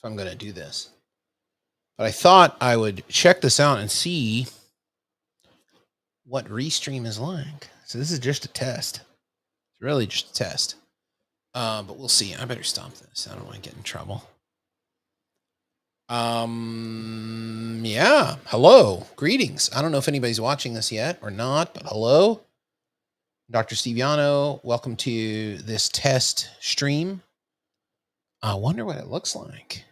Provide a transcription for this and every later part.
if I'm going to do this. But I thought I would check this out and see what Restream is like. So this is just a test. It's really just a test. But we'll see. I better stop this. I don't want to get in trouble. Yeah. Hello. Greetings. I don't know if anybody's watching this yet or not, but hello. Dr. Steve Yano, welcome to this test stream. I wonder what it looks like.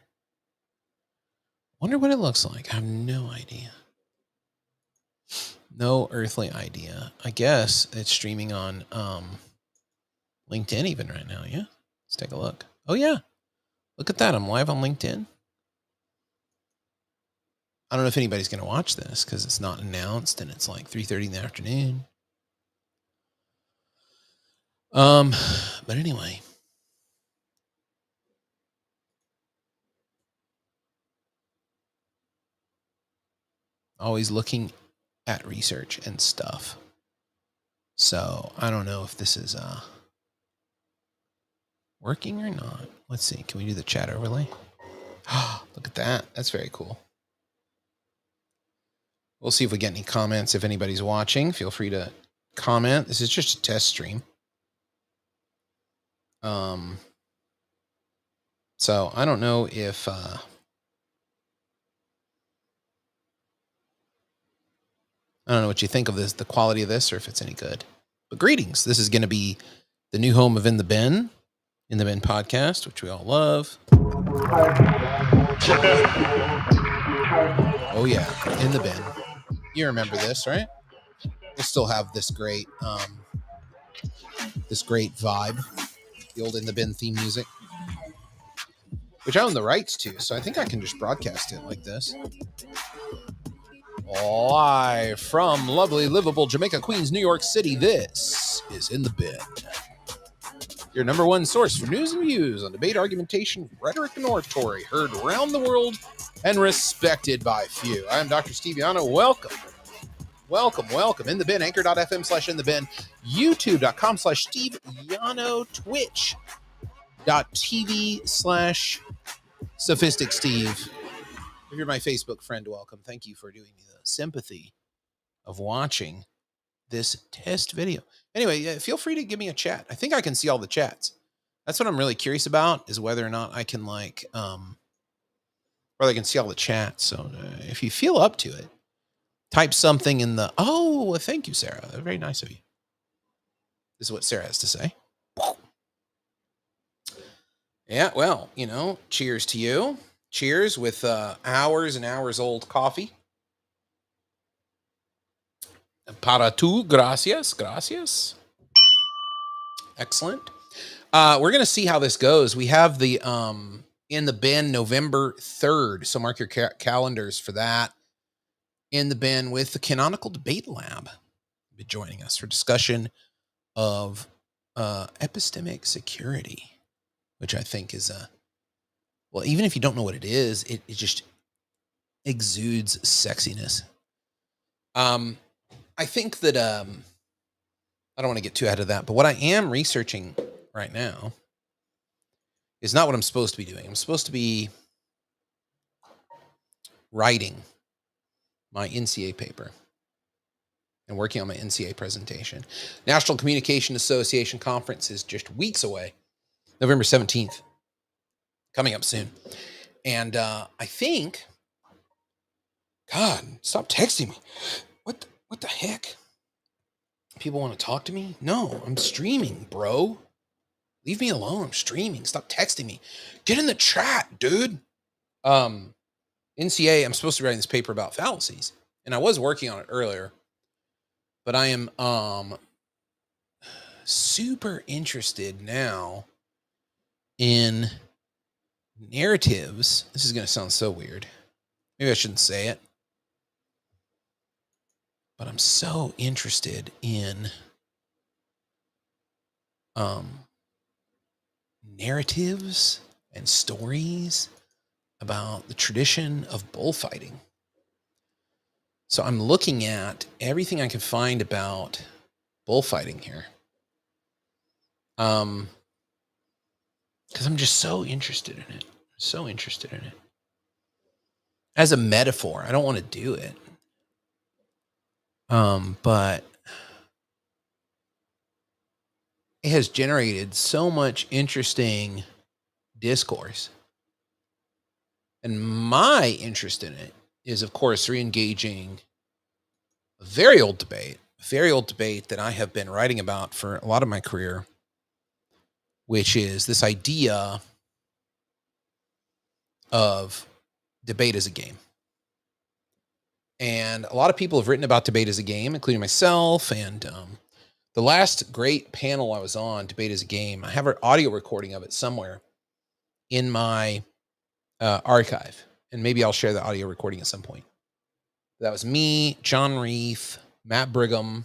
I have no idea. No earthly idea. I guess it's streaming on LinkedIn even right now, yeah? Let's take a look. Oh, yeah. Look at that. I'm live on LinkedIn. I don't know if anybody's going to watch this because it's not announced and it's like 3:30 in the afternoon. But anyway. Always looking at research and stuff. So I don't know if this is working or not. Let's see. Can we do the chat overlay? Look at that. That's very cool. We'll see if we get any comments. If anybody's watching, feel free to comment. This is just a test stream. So I don't know if I don't know what you think of this, the quality of this, or if it's any good. But greetings. This is going to be the new home of In the Ben podcast, which we all love. Oh yeah, In the Ben. You remember this, right? We'll still have this great vibe, the old In the Ben theme music, which I own the rights to, so I think I can just broadcast it like this. Live from lovely, livable Jamaica, Queens, New York City, this is In the Ben, your number one source for news and views on debate, argumentation, rhetoric, and oratory, heard around the world and respected by few. I am Dr. Steve Yano. Welcome. In the Ben, anchor.fm/in the Ben, youtube.com/Steve Yano, twitch.tv/Sophistic Steve. If you're my Facebook friend, welcome. Thank you for doing me the sympathy of watching this test video. Anyway, feel free to give me a chat. I think I can see all the chats. That's what I'm really curious about, is whether or not I can whether I can see all the chats. So if you feel up to it, type something in the, thank you, Sarah. Very nice of you. This is what Sarah has to say. Yeah, well, cheers to you. Cheers with hours and hours old coffee. Para tu, gracias. Excellent. We're going to see how this goes. We have the In the Ben November 3rd, so mark your calendars for that. In the Ben with the Canonical Debate Lab will be joining us for discussion of epistemic security, which I think is well, even if you don't know what it is, it just exudes sexiness. I think that I don't want to get too ahead of that, but what I am researching right now is not what I'm supposed to be doing. I'm supposed to be writing my NCA paper and working on my NCA presentation. National Communication Association Conference is just weeks away, November 17th, coming up soon. And I think, God, stop texting me. What the heck? People want to talk to me? No, I'm streaming, bro. Leave me alone. I'm streaming. Stop texting me. Get in the chat, dude. NCA, I'm supposed to be writing this paper about fallacies, and I was working on it earlier, but I am super interested now in narratives. This is going to sound so weird. Maybe I shouldn't say it, but I'm so interested in narratives and stories about the tradition of bullfighting. So I'm looking at everything I can find about bullfighting here. Because I'm just so interested in it. So interested in it. As a metaphor, I don't want to do it. But it has generated so much interesting discourse. And my interest in it is, of course, re-engaging a very old debate that I have been writing about for a lot of my career, which is this idea of debate as a game. And a lot of people have written about debate as a game, including myself. And the last great panel I was on, Debate as a Game, I have an audio recording of it somewhere in my archive. And maybe I'll share the audio recording at some point. That was me, John Reef, Matt Brigham.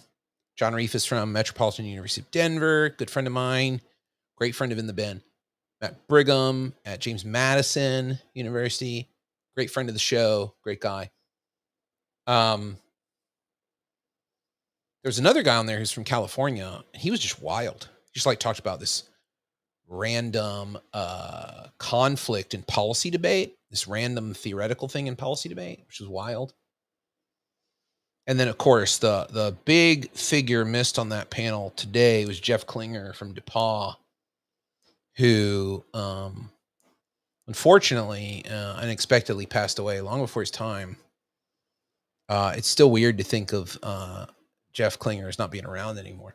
John Reef is from Metropolitan University of Denver, good friend of mine, great friend of In the Ben. Matt Brigham at James Madison University, great friend of the show, great guy. There's another guy on there who's from California, and he was just wild. He just like talked about this random conflict in policy debate, this random theoretical thing in policy debate, which is wild. And then, of course, the big figure missed on that panel today was Jeff Klinger from DePauw, who unfortunately, unexpectedly passed away long before his time. It's still weird to think of Jeff Klinger as not being around anymore.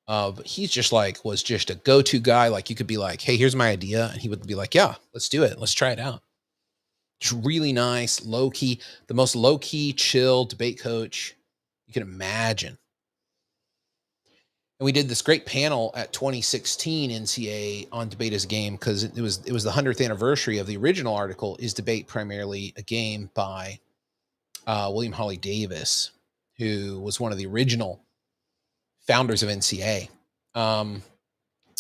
But he's just was just a go-to guy. Like, you could be like, hey, here's my idea. And he would be like, yeah, let's do it. Let's try it out. It's really nice, low-key, the most low-key, chill debate coach you can imagine. And we did this great panel at 2016 NCA on Debate as a Game, because it was the 100th anniversary of the original article, Is Debate Primarily a Game, by William Hawley Davis, who was one of the original founders of NCA.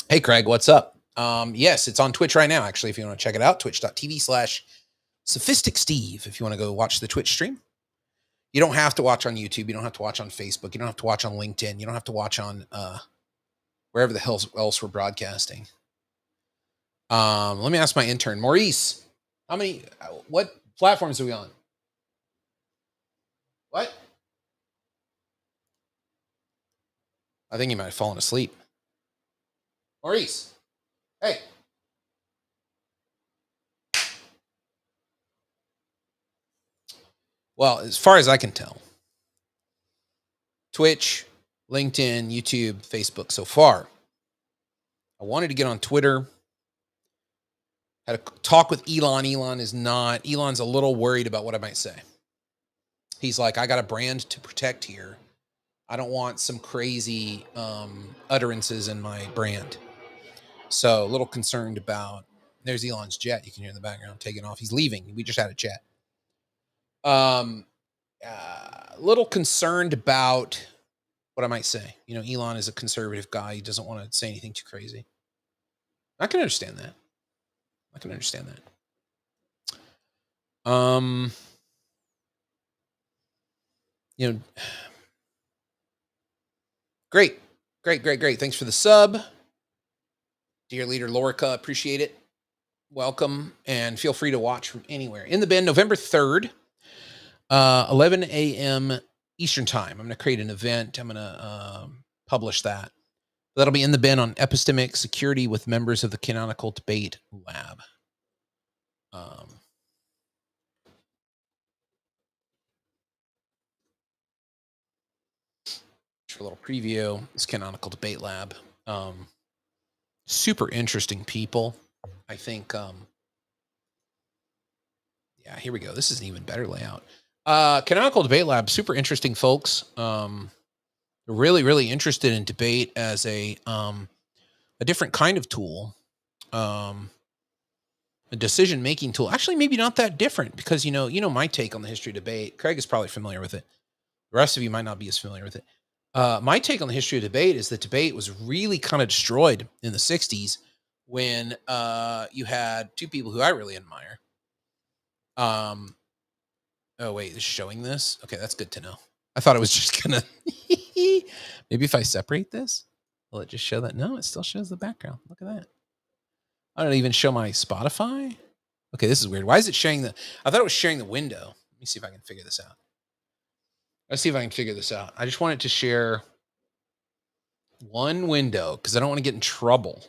Hey, Craig, what's up? Yes, it's on Twitch right now, actually, if you want to check it out, twitch.tv/SophisticSteve, if you want to go watch the Twitch stream. You don't have to watch on YouTube. You don't have to watch on Facebook. You don't have to watch on LinkedIn. You don't have to watch on wherever the hell else we're broadcasting. Let me ask my intern, Maurice, what platforms are we on? What? I think he might have fallen asleep. Maurice, hey. Well, as far as I can tell, Twitch, LinkedIn, YouTube, Facebook so far. I wanted to get on Twitter. Had a talk with Elon. Elon's a little worried about what I might say. He's like, I got a brand to protect here. I don't want some crazy utterances in my brand. So a little concerned about, there's Elon's jet. You can hear in the background taking off. He's leaving. We just had a chat. Little concerned about what I might say. Elon is a conservative guy. He doesn't want to say anything too crazy. I can understand that. Great. Thanks for the sub. Dear leader Lorica, appreciate it. Welcome, and feel free to watch from anywhere. In the Ben, November 3rd, 11 a.m. Eastern time. I'm going to create an event. I'm going to publish that. That'll be in the Ben on epistemic security with members of the Canonical Debate Lab. For a little preview, this Canonical Debate Lab. Super interesting people. I think, yeah, here we go. This is an even better layout. Canonical Debate Lab, super interesting folks. Really, really interested in debate as a different kind of tool, a decision-making tool. Actually, maybe not that different, because you know my take on the history of debate. Craig is probably familiar with it. The rest of you might not be as familiar with it. My take on the history of debate is that debate was really kind of destroyed in the 60s when you had two people who I really admire. Oh, wait, is showing this? Okay, that's good to know. I thought it was just gonna, maybe if I separate this, will it just show that? No, it still shows the background. Look at that. I don't even show my Spotify. Okay, this is weird. Why is it sharing the? I thought it was sharing the window. Let me see if I can figure this out. Let's see if I can figure this out. I just want it to share one window because I don't want to get in trouble.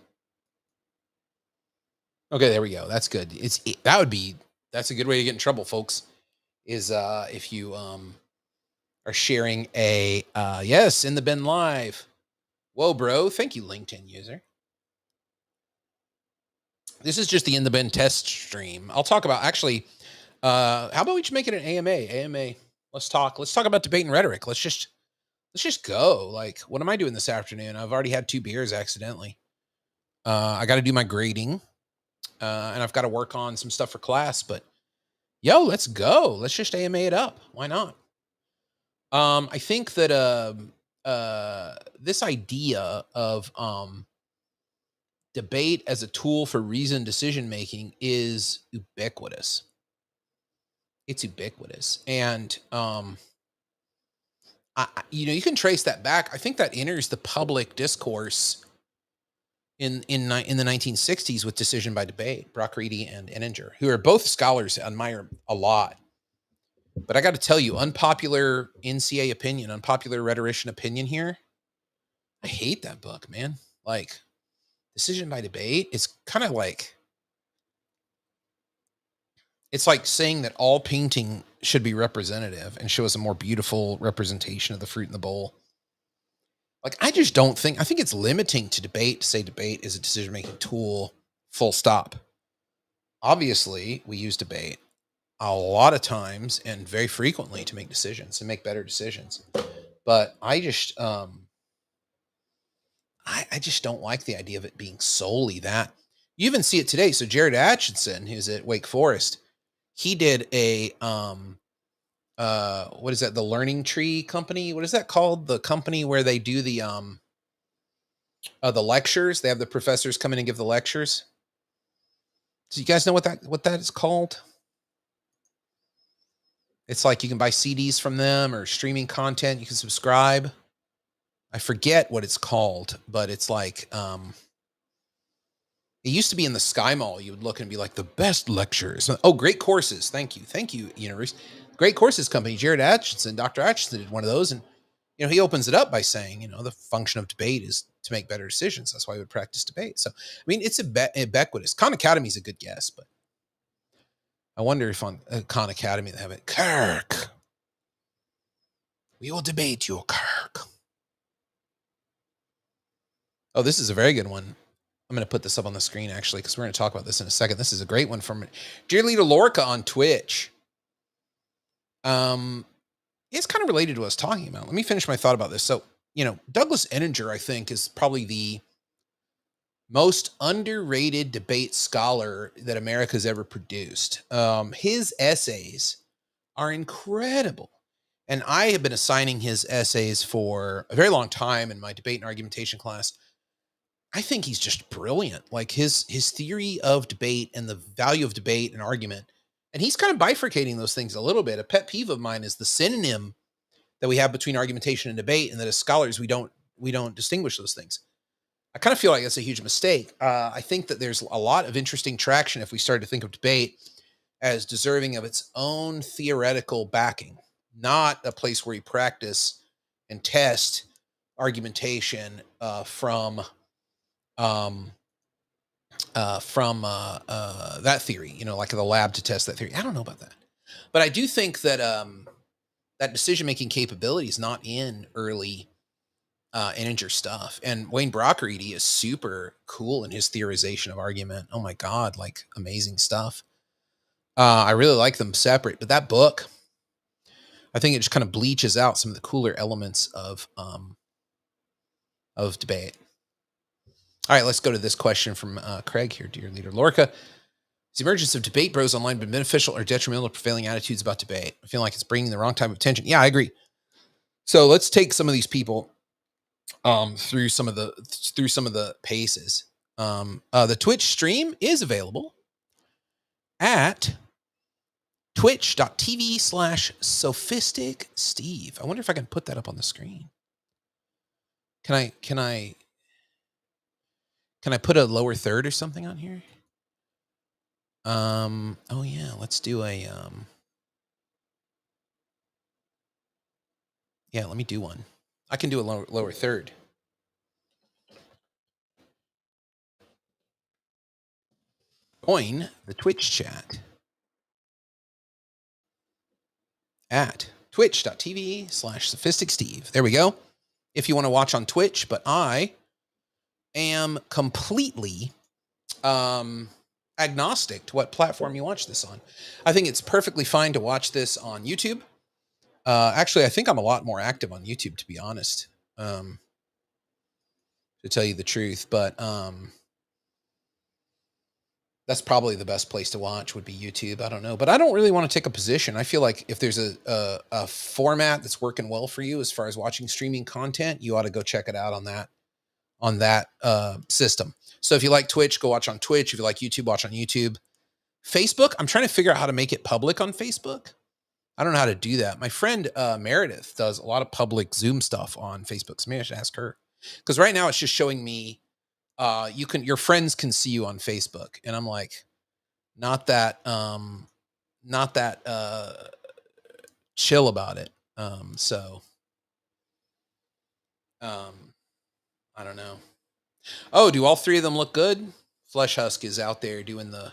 Okay, there we go. That's good. That's a good way to get in trouble, folks. Is if you are sharing a yes in the bin live. Whoa, bro! Thank you, LinkedIn user. This is just the in the bin test stream. I'll talk about actually. How about we just make it an AMA? AMA. Let's talk. Let's talk about debate and rhetoric. Let's just go. Like, what am I doing this afternoon? I've already had 2 beers accidentally. I got to do my grading, and I've got to work on some stuff for class. But yo, let's go. Let's just AMA it up. Why not? I think that this idea of debate as a tool for reasoned decision making is ubiquitous. It's ubiquitous, and you can trace that back. I think that enters the public discourse in the 1960s with Decision by Debate, Brock Reedy and Enninger, who are both scholars I admire a lot. But I got to tell you, unpopular NCA opinion, unpopular rhetorician opinion here. I hate that book, man. Like, Decision by Debate is kind of like, it's like saying that all painting should be representative and show us a more beautiful representation of the fruit in the bowl. Like, I just don't think, I think it's limiting to debate to say debate is a decision making tool, full stop. Obviously, we use debate a lot of times and very frequently to make decisions and make better decisions. But I just, I just don't like the idea of it being solely that. You even see it today. So Jared Atchison, who's at Wake Forest, he did a what is that? The Learning Tree Company. What is that called? The company where they do the lectures. They have the professors come in and give the lectures. Do you guys know what that is called? It's like you can buy CDs from them or streaming content. You can subscribe. I forget what it's called, but it's like it used to be in the Sky Mall. You would look and be like, the best lectures. Oh, Great Courses. Thank you, University. Great Courses Company. Jared Atchison, Dr. Atchison did one of those, and he opens it up by saying, the function of debate is to make better decisions. That's why we would practice debate. So, I mean, it's ubiquitous. Khan Academy is a good guess, but I wonder if on Khan Academy they have it. Kirk, we will debate you, Kirk. Oh, this is a very good one. I'm going to put this up on the screen, actually, because we're going to talk about this in a second. This is a great one from Dear Leader Lorca on Twitch. It's kind of related to what I was talking about. Let me finish my thought about this. So, Douglas Enninger, I think, is probably the most underrated debate scholar that America's ever produced. His essays are incredible. And I have been assigning his essays for a very long time in my debate and argumentation class. I think he's just brilliant. Like his theory of debate and the value of debate and argument. And he's kind of bifurcating those things a little bit. A pet peeve of mine is the synonym that we have between argumentation and debate, and that as scholars we don't distinguish those things. I kind of feel like that's a huge mistake. I think that there's a lot of interesting traction if we start to think of debate as deserving of its own theoretical backing, not a place where you practice and test argumentation from that theory, like the lab to test that theory. I don't know about that, but I do think that that decision-making capability is not in early Enninger stuff. And Wayne Brockreedy is super cool in his theorization of argument. Oh my God, like amazing stuff. I really like them separate, but that book, I think it just kind of bleaches out some of the cooler elements of debate. All right, let's go to this question from Craig here, Dear Leader Lorca. Has the emergence of debate bros online been beneficial or detrimental to prevailing attitudes about debate? I feel like it's bringing the wrong type of attention. Yeah, I agree. So let's take some of these people through some of the paces. The Twitch stream is available at twitch.tv/sophisticsteve. I wonder if I can put that up on the screen. Can I put a lower third or something on here? Oh yeah, let's do a yeah, let me do one. I can do a lower third. Join the Twitch chat at twitch.tv/SophisticSteve. There we go. If you want to watch on Twitch, but I am completely agnostic to what platform you watch this on. I think it's perfectly fine to watch this on YouTube. Actually, I think I'm a lot more active on YouTube, to be honest, to tell you the truth. But that's probably the best place to watch would be YouTube. I don't know, but I don't really want to take a position. I feel like if there's a format that's working well for you as far as watching streaming content, you ought to go check it out on that system. So if you like Twitch, go watch on Twitch. If you like YouTube, watch on YouTube. Facebook, I'm trying to figure out how to make it public on Facebook. I don't know how to do that. My friend Meredith does a lot of public Zoom stuff on Facebook. So maybe I should ask her. Because right now it's just showing me your friends can see you on Facebook. And I'm like, not that chill about it. Um, I don't know. Oh, do all three of them look good? Flesh Husk is out there doing the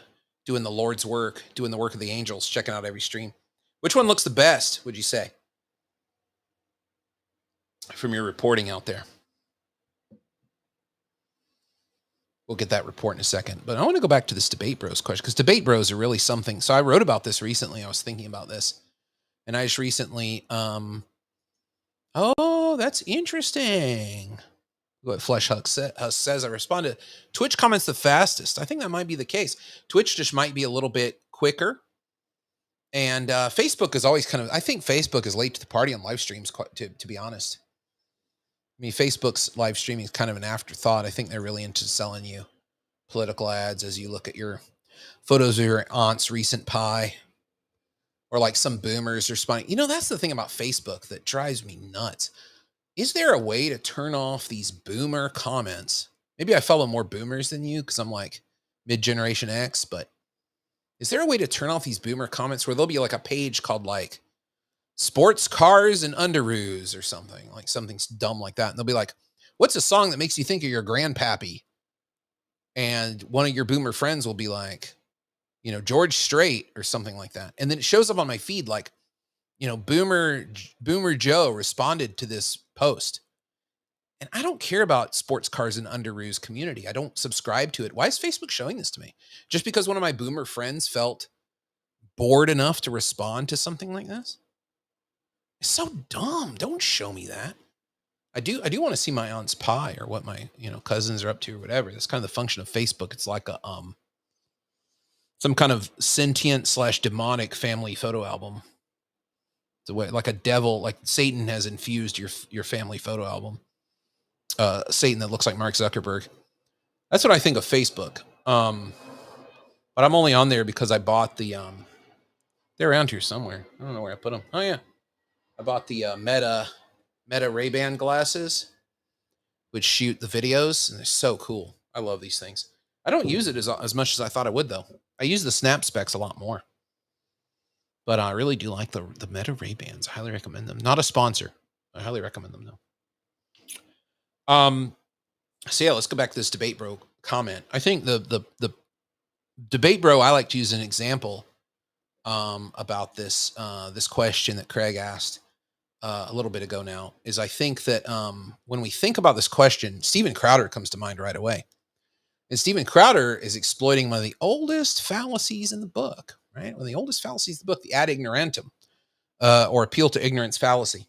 Lord's work, doing the work of the angels, checking out every stream. Which one looks the best, would you say? From your reporting out there. We'll get that report in a second. But I want to go back to this Debate Bros question, because Debate Bros are really something. So I wrote about this recently. I was thinking about this. And I just recently, oh, that's interesting. What Flesh Husk says, I responded, Twitch comments the fastest. I think that might be the case. Twitch just might be a little bit quicker. And Facebook is always I think Facebook is late to the party on live streams, to be honest. I mean, Facebook's live streaming is kind of an afterthought. I think they're really into selling you political ads as you look at your photos of your aunt's recent pie, or like some boomers responding. You know, that's the thing about Facebook that drives me nuts. Is there a way to turn off these boomer comments? Maybe I follow more boomers than you because I'm like mid-generation X, but is there a way to turn off these boomer comments where there'll be like a page called like sports cars and underoos or something, like something dumb like that. And they'll be like, what's a song that makes you think of your grandpappy? And one of your boomer friends will be like, you know, George Strait or something like that. And then it shows up on my feed like, you know, Boomer Joe responded to this post. And I don't care about sports cars and underoos community. I don't subscribe to it. Why is Facebook showing this to me? Just because one of my boomer friends felt bored enough to respond to something like this? It's so dumb. Don't show me that. I do want to see my aunt's pie or what my, you know, cousins are up to or whatever. That's kind of the function of Facebook. It's like a some kind of sentient / demonic family photo album. It's a way, like a devil, like Satan has infused your family photo album. Satan that looks like Mark Zuckerberg. That's what I think of Facebook. But I'm only on there because I bought the they're around here somewhere. I don't know where I put them. Oh yeah. I bought the Meta Ray-Ban glasses, which shoot the videos, and they're so cool. I love these things. I don't use it as much as I thought I would, though. I use the Snap Specs a lot more. But I really do like the Meta Ray-Bans. I highly recommend them. Not a sponsor. I highly recommend them, though. So yeah, let's go back to this Debate Bro comment. I think the Debate Bro I like to use an example about this this question that Craig asked a little bit ago now is I think that when we think about this question, Steven Crowder comes to mind right away. And Steven Crowder is exploiting one of the oldest fallacies in the book, right? One of the oldest fallacies in the book, the ad ignorantum, or appeal to ignorance fallacy.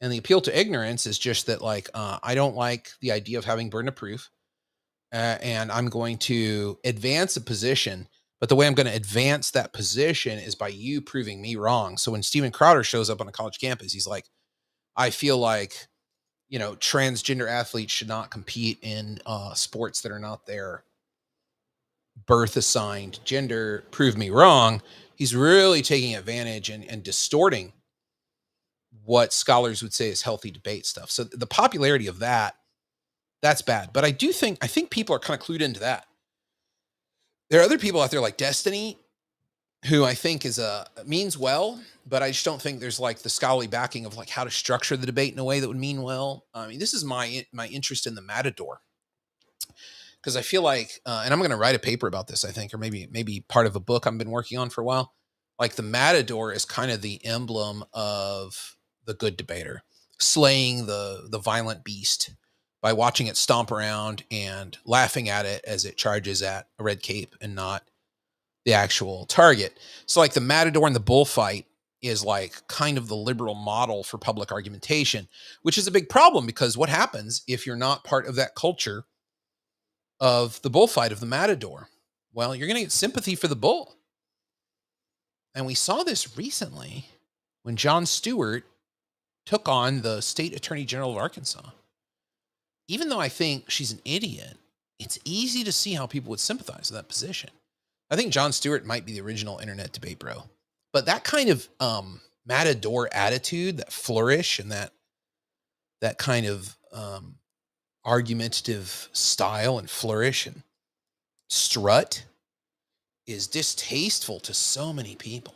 And the appeal to ignorance is just that, like, I don't like the idea of having burden of proof, and I'm going to advance a position. But the way I'm going to advance that position is by you proving me wrong. So when Steven Crowder shows up on a college campus, he's like, I feel like, you know, transgender athletes should not compete in sports that are not their birth assigned gender. Prove me wrong. He's really taking advantage and distorting what scholars would say is healthy debate stuff. So the popularity of that's bad. But I think people are kind of clued into that. There are other people out there like Destiny, who I think means well, but I just don't think there's like the scholarly backing of like how to structure the debate in a way that would mean well. I mean, this is my interest in the Matador, because I feel like, and I'm going to write a paper about this, I think, or maybe part of a book I've been working on for a while. Like the Matador is kind of the emblem of the good debater, slaying the violent beast by watching it stomp around and laughing at it as it charges at a red cape and not the actual target. So like the Matador and the bullfight is like kind of the liberal model for public argumentation, which is a big problem, because what happens if you're not part of that culture of the bullfight of the Matador? Well, you're going to get sympathy for the bull. And we saw this recently when Jon Stewart took on the state attorney general of Arkansas. Even though I think she's an idiot, it's easy to see how people would sympathize with that position. I think Jon Stewart might be the original internet debate bro. But that kind of Matador attitude, that flourish, and that kind of argumentative style and flourish and strut is distasteful to so many people.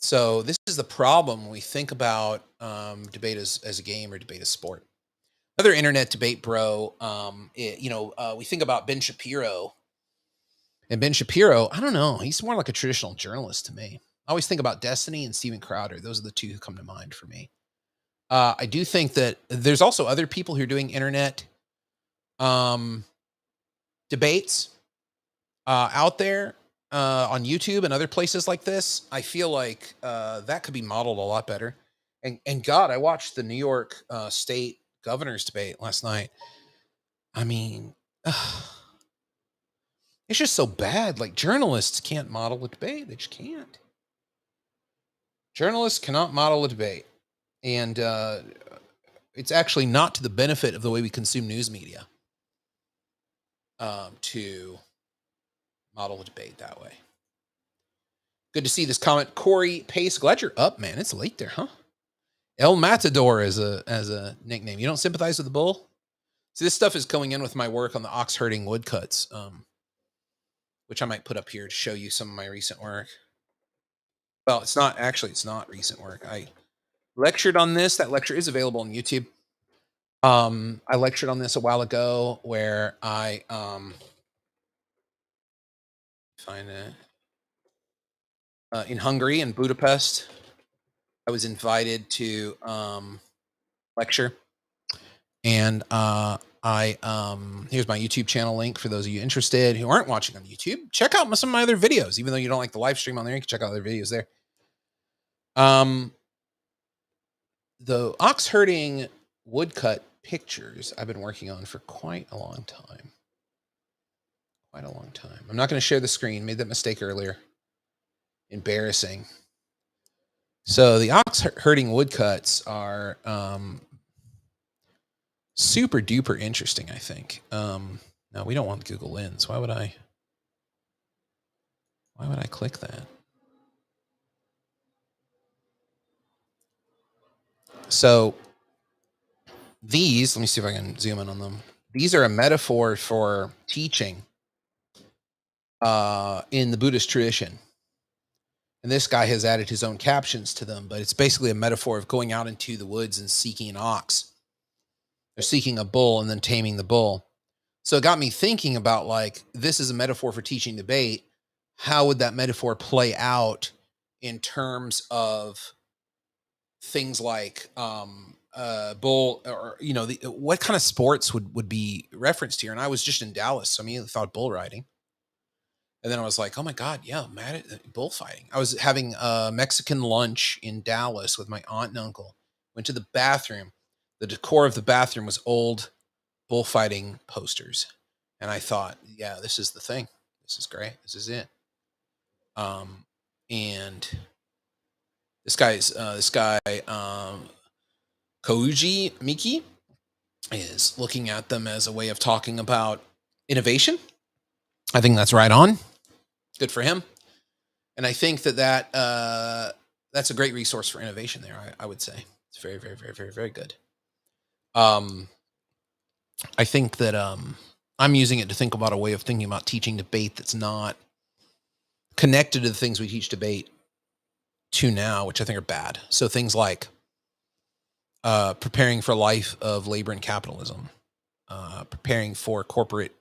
So this is the problem when we think about debate as a game or debate as sport. Another internet debate bro, we think about Ben Shapiro. And Ben Shapiro, I don't know, he's more like a traditional journalist to me. I always think about Destiny and Steven Crowder. Those are the two who come to mind for me. I do think that there's also other people who are doing internet debates out there on YouTube and other places like this. I feel like that could be modeled a lot better. And God, I watched the New York State governor's debate last night. I mean, it's just so bad. Like, journalists can't model a debate. They just can't. Journalists cannot model a debate. And it's actually not to the benefit of the way we consume news media to model a debate that way. Good to see this comment. Corey Pace, glad you're up, man. It's late there, huh? El Matador as a nickname. You don't sympathize with the bull? See, this stuff is going in with my work on the ox herding woodcuts, which I might put up here to show you some of my recent work. Well, it's not recent work. I lectured on this. That lecture is available on YouTube. I lectured on this a while ago where I find it in Hungary, in Budapest. I was invited to lecture, and here's my YouTube channel link for those of you interested who aren't watching on YouTube. Check out some of my other videos. Even though you don't like the live stream on there, you can check out other videos there. The ox herding woodcut pictures I've been working on for quite a long time. I'm not going to share the screen. Made that mistake earlier. Embarrassing. So the ox herding woodcuts are super duper interesting, I think. No, we don't want Google Lens. Why would I click that? So these, let me see if I can zoom in on them. These are a metaphor for teaching in the Buddhist tradition. And this guy has added his own captions to them, but it's basically a metaphor of going out into the woods and seeking an ox. They're seeking a bull and then taming the bull. So it got me thinking about, like, this is a metaphor for teaching debate. How would that metaphor play out in terms of things like bull, or what kind of sports would be referenced here? And I was just in Dallas, so I immediately thought bull riding. And then I was like, oh my God, yeah, bullfighting. I was having a Mexican lunch in Dallas with my aunt and uncle. Went to the bathroom. The decor of the bathroom was old bullfighting posters. And I thought, yeah, this is the thing. This is great. This is it. And this guy, Kouji Miki, is looking at them as a way of talking about innovation. I think that's right on. Good for him. And I think that's a great resource for innovation there, I would say. It's very, very, very, very, very good. I think that I'm using it to think about a way of thinking about teaching debate that's not connected to the things we teach debate to now, which I think are bad. So things like preparing for a life of labor and capitalism, preparing for corporate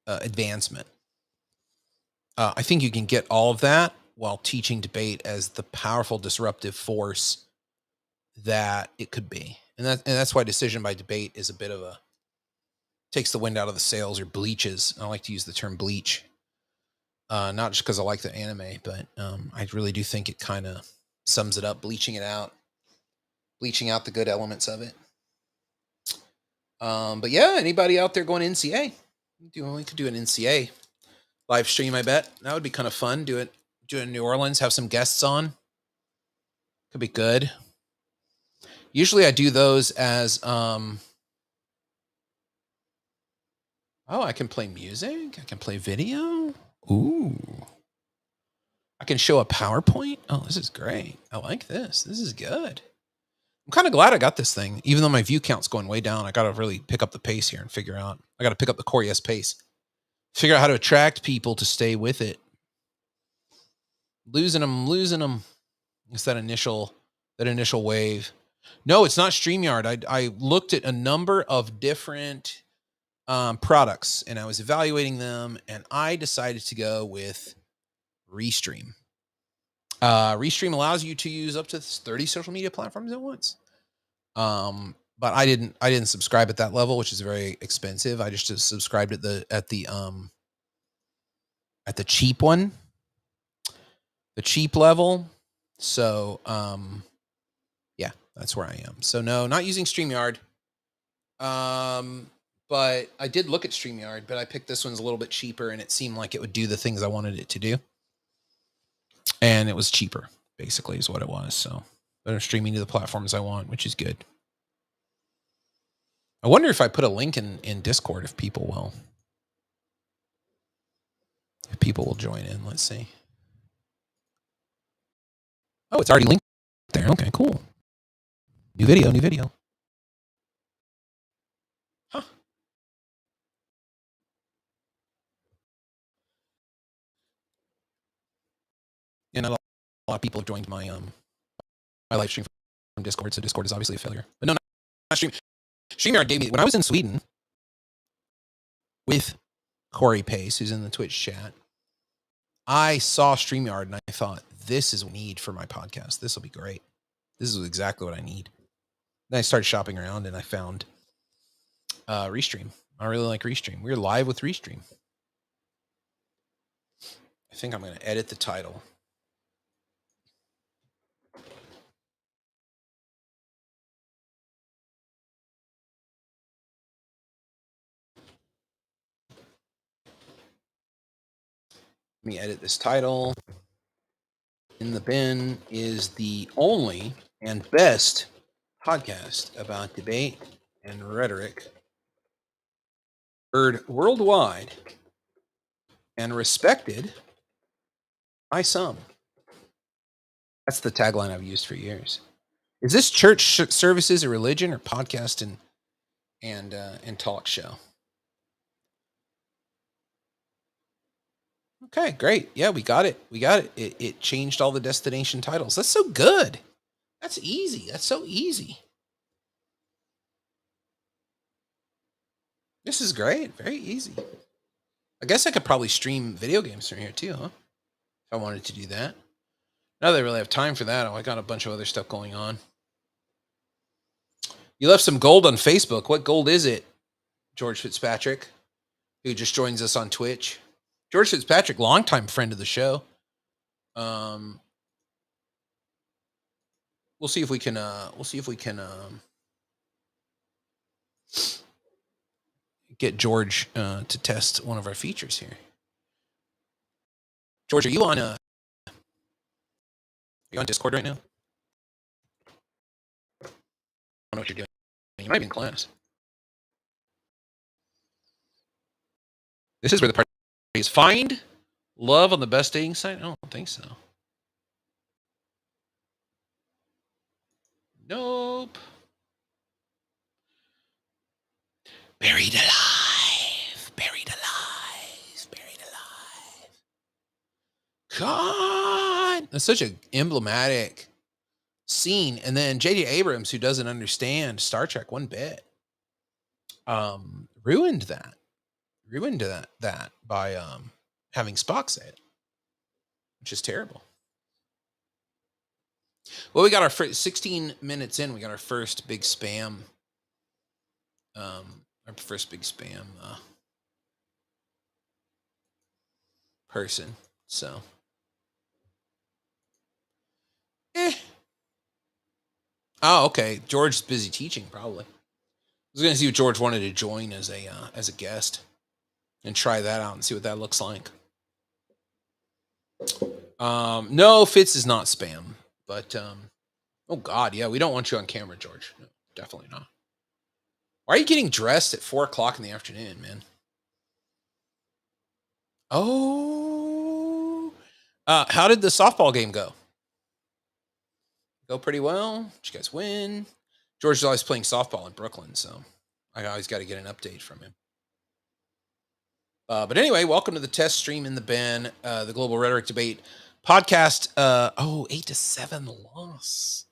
advancement. I think you can get all of that while teaching debate as the powerful disruptive force that it could be. And that's why decision by debate is a bit of a takes the wind out of the sails, or bleaches. I like to use the term bleach. Not just because I like the anime, but I really do think it kind of sums it up, bleaching out the good elements of it. But yeah, anybody out there going NCA? We could do an NCA live stream. I bet that would be kind of fun. Do it in New Orleans. Have some guests on. Could be good. Usually, I do those as I can play music. I can play video. Ooh. I can show a PowerPoint. Oh, this is great. I like this. This is good. I'm kind of glad I got this thing, even though my view count's going way down. I got to really pick up the pace here and figure out. I got to pick up the Core ES pace. Figure out how to attract people to stay with it. Losing them. It's that initial wave. No, it's not StreamYard. I looked at a number of different products, and I was evaluating them, and I decided to go with Restream. Restream allows you to use up to 30 social media platforms at once. But I didn't subscribe at that level, which is very expensive. I just subscribed at the cheap one, the cheap level. So yeah, that's where I am. So no, not using StreamYard. But I did look at StreamYard, but I picked this one's a little bit cheaper, and it seemed like it would do the things I wanted it to do. And it was cheaper, basically, is what it was. So better streaming to the platforms I want, which is good. I wonder if I put a link in Discord, if people will join in. Let's see. Oh, it's already linked there. Okay, cool. New video. Huh. And a lot of people have joined my live stream from Discord, so Discord is obviously a failure. But no, not Stream. StreamYard gave me, when I was in Sweden with Corey Pace, who's in the Twitch chat, I saw StreamYard and I thought, this is what I need for my podcast. This will be great. This is exactly what I need. Then I started shopping around and I found Restream. I really like Restream. We're live with Restream. I think I'm going to edit the title. Let me edit this title. In the Bin is the only and best podcast about debate and rhetoric heard worldwide and respected by some. That's the tagline I've used for years. Is this church services a religion, or podcast and talk show? Okay, great. Yeah, we got it. It changed all the destination titles. That's so good. That's easy. That's so easy. This is great. Very easy. I guess I could probably stream video games from here too, huh? If I wanted to do that. Not that I really have time for that. I got a bunch of other stuff going on. You left some gold on Facebook. What gold is it? George Fitzpatrick, who just joins us on Twitch. George Fitzpatrick, longtime friend of the show. We'll see if we can. Get George to test one of our features here. George, are you on Discord right now? I don't know what you're doing. You might be in class. This is where the party is. Find love on the best dating site? I don't think so. Nope. Buried alive. God, that's such an emblematic scene. And then J.J. Abrams, who doesn't understand Star Trek one bit, ruined that by having Spock say it, which is terrible. Well, we got our first 16 minutes in. We got our first big spam. Our first big spam person. So, oh, okay. George's busy teaching, probably. I was gonna see if George wanted to join as a guest and try that out and see what that looks like. No, Fitz is not spam, but oh God, yeah, we don't want you on camera, George. No, definitely not. Why are you getting dressed at 4:00 in the afternoon, man? Oh, how did the softball game go? Go pretty well. Did you guys win? George is always playing softball in Brooklyn, so I always got to get an update from him. But anyway, welcome to the test stream in the Ben, the Global Rhetoric Debate podcast. 8-7 loss.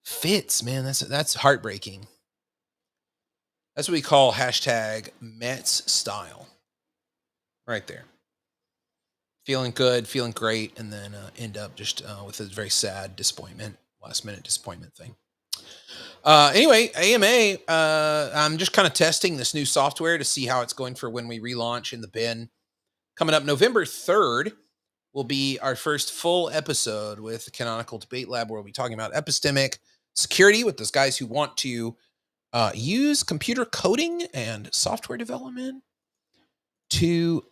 Fitz, man, that's heartbreaking. That's what we call hashtag Mets style. Right there. Feeling good, feeling great, and then end up just with a very sad disappointment, last minute disappointment thing. Anyway, AMA, I'm just kind of testing this new software to see how it's going for when we relaunch in the bin. Coming up November 3rd will be our first full episode with the Canonical Debate Lab, where we'll be talking about epistemic security with those guys who want to use computer coding and software development to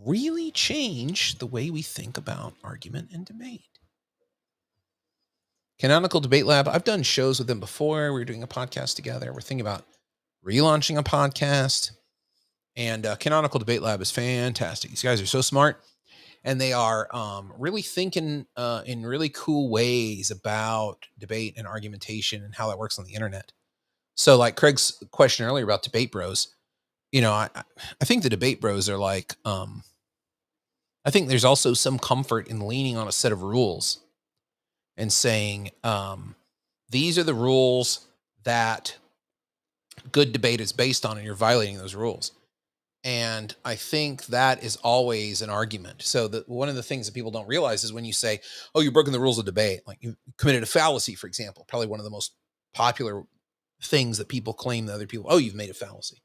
really change the way we think about argument and debate. Canonical Debate Lab, I've done shows with them before. We were doing a podcast together. We're thinking about relaunching a podcast. And Canonical Debate Lab is fantastic. These guys are so smart. And they are really thinking in really cool ways about debate and argumentation and how that works on the internet. So like Craig's question earlier about debate bros, I think the debate bros are like, I think there's also some comfort in leaning on a set of rules and saying, these are the rules that good debate is based on, and you're violating those rules. And I think that is always an argument. So one of the things that people don't realize is when you say, oh, you've broken the rules of debate, like you committed a fallacy, for example, probably one of the most popular things that people claim to other people, oh, you've made a fallacy.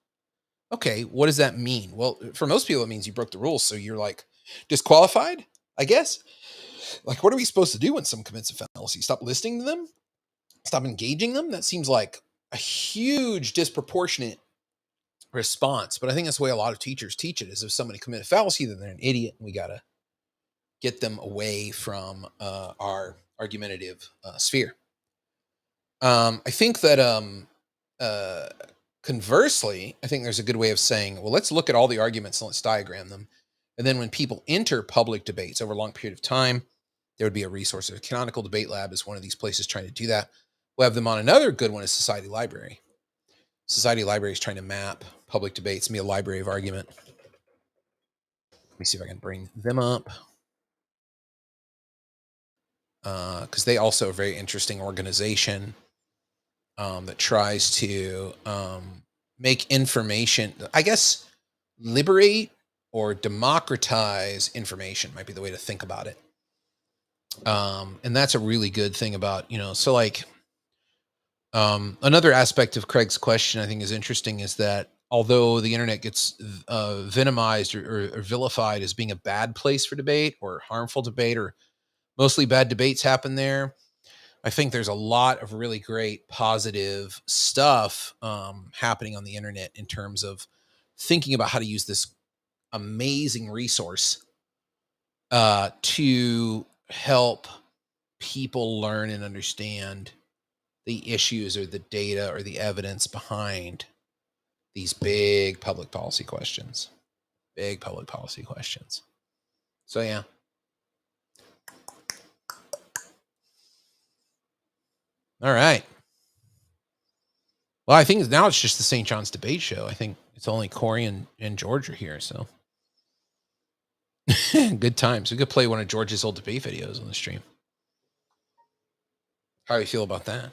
Okay, what does that mean? Well, for most people, it means you broke the rules. So you're like disqualified, I guess. Like, what are we supposed to do when someone commits a fallacy? Stop listening to them? Stop engaging them? That seems like a huge disproportionate response. But I think that's the way a lot of teachers teach it, is if somebody commits a fallacy, then they're an idiot, and we got to get them away from our argumentative sphere. I think that conversely, I think there's a good way of saying, well, let's look at all the arguments and let's diagram them. And then when people enter public debates over a long period of time, there would be a resource. The Canonical Debate Lab is one of these places trying to do that. We'll have them on. Another good one is Society Library. Society Library is trying to map public debates and be a library of argument. Let me see if I can bring them up. Because they also are a very interesting organization that tries to make information, I guess, liberate or democratize information might be the way to think about it. And that's a really good thing about, so like another aspect of Craig's question I think is interesting is that although the internet gets venomized or vilified as being a bad place for debate or harmful debate, or mostly bad debates happen there, I think there's a lot of really great positive stuff happening on the internet in terms of thinking about how to use this amazing resource to help people learn and understand the issues or the data or the evidence behind these big public policy questions. So, yeah. All right. Well, I think now it's just the St. John's debate show. I think it's only Corey and George are here. So Good times. We could play one of George's old debate videos on the stream. How do you feel about that?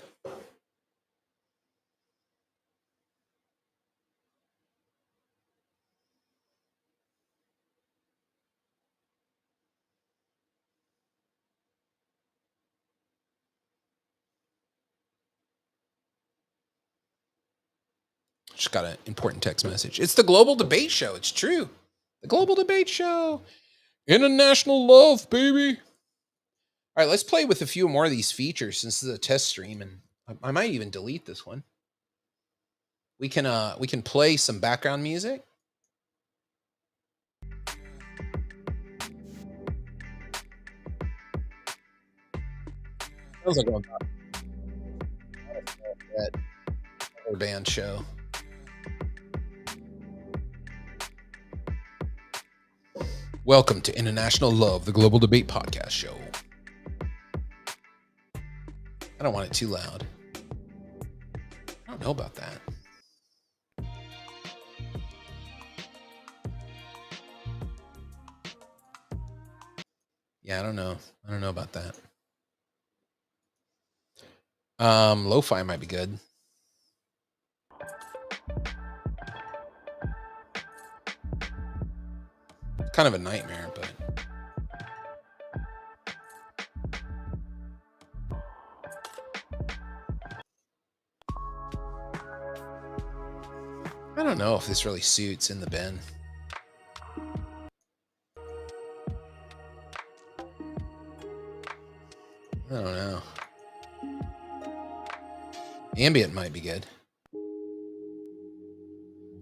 Just got an important text message. It's the Global Debate Show. It's true. The Global Debate Show. International love, baby. All right, let's play with a few more of these features since this is a test stream, and I might even delete this one. We can play some background music. Sounds like a band show. Welcome to International Love, the Global Debate Podcast Show. I don't want it too loud. I don't know about that. Yeah, I don't know. I don't know about that. Lo-fi might be good. Kind of a nightmare, but I don't know if this really suits in the bin. I don't know. Ambient might be good.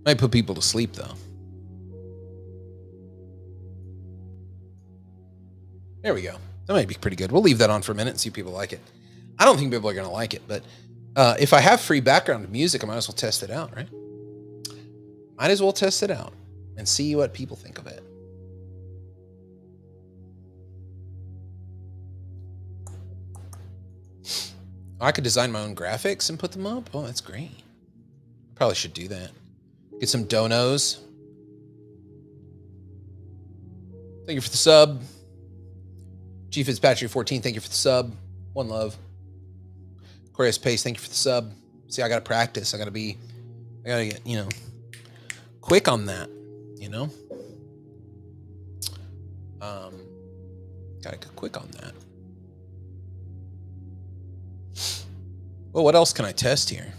Might put people to sleep though. There we go. That might be pretty good. We'll leave that on for a minute and see if people like it. I don't think people are going to like it, but if I have free background music, I might as well test it out, right? Might as well test it out and see what people think of it. I could design my own graphics and put them up. Oh, that's great. Probably should do that. Get some donos. Thank you for the sub. Chief Fitzpatrick 14, thank you for the sub. One love. Corius Pace, thank you for the sub. See, I got to practice. I got to get, quick on that, Got to get quick on that. Well, what else can I test here?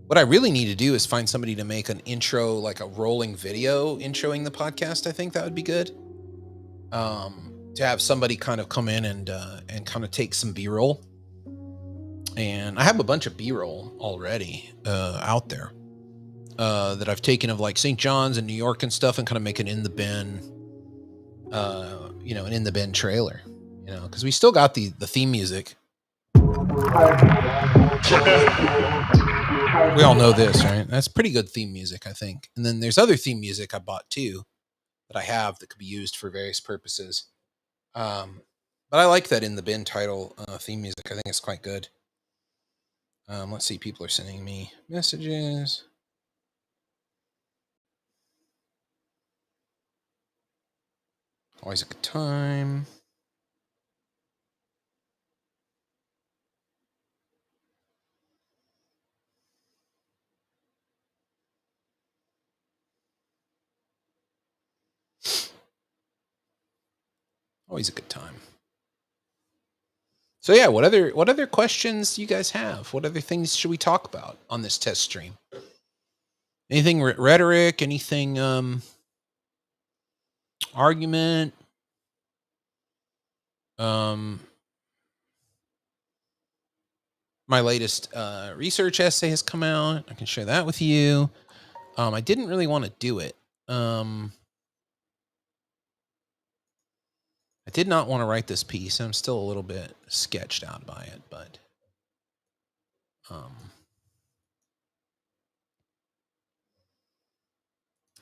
What I really need to do is find somebody to make an intro, like a rolling video introing the podcast. I think that would be good. To have somebody kind of come in and kind of take some B-roll. And I have a bunch of B-roll already out there that I've taken of like St. John's and New York and stuff, and kind of make it in the bin, an in the bin trailer, because we still got the theme music. We all know this, right? That's pretty good theme music, I think. And then there's other theme music I bought too that I have that could be used for various purposes. But I like that in the bin title theme music. I think it's quite good. Let's see. People are sending me messages. Always a good time. Always a good time. So yeah, what other questions do you guys have? What other things should we talk about on this test stream? Anything rhetoric? Anything argument? My latest research essay has come out. I can share that with you. I didn't really want to do it. I did not want to write this piece. I'm still a little bit sketched out by it, but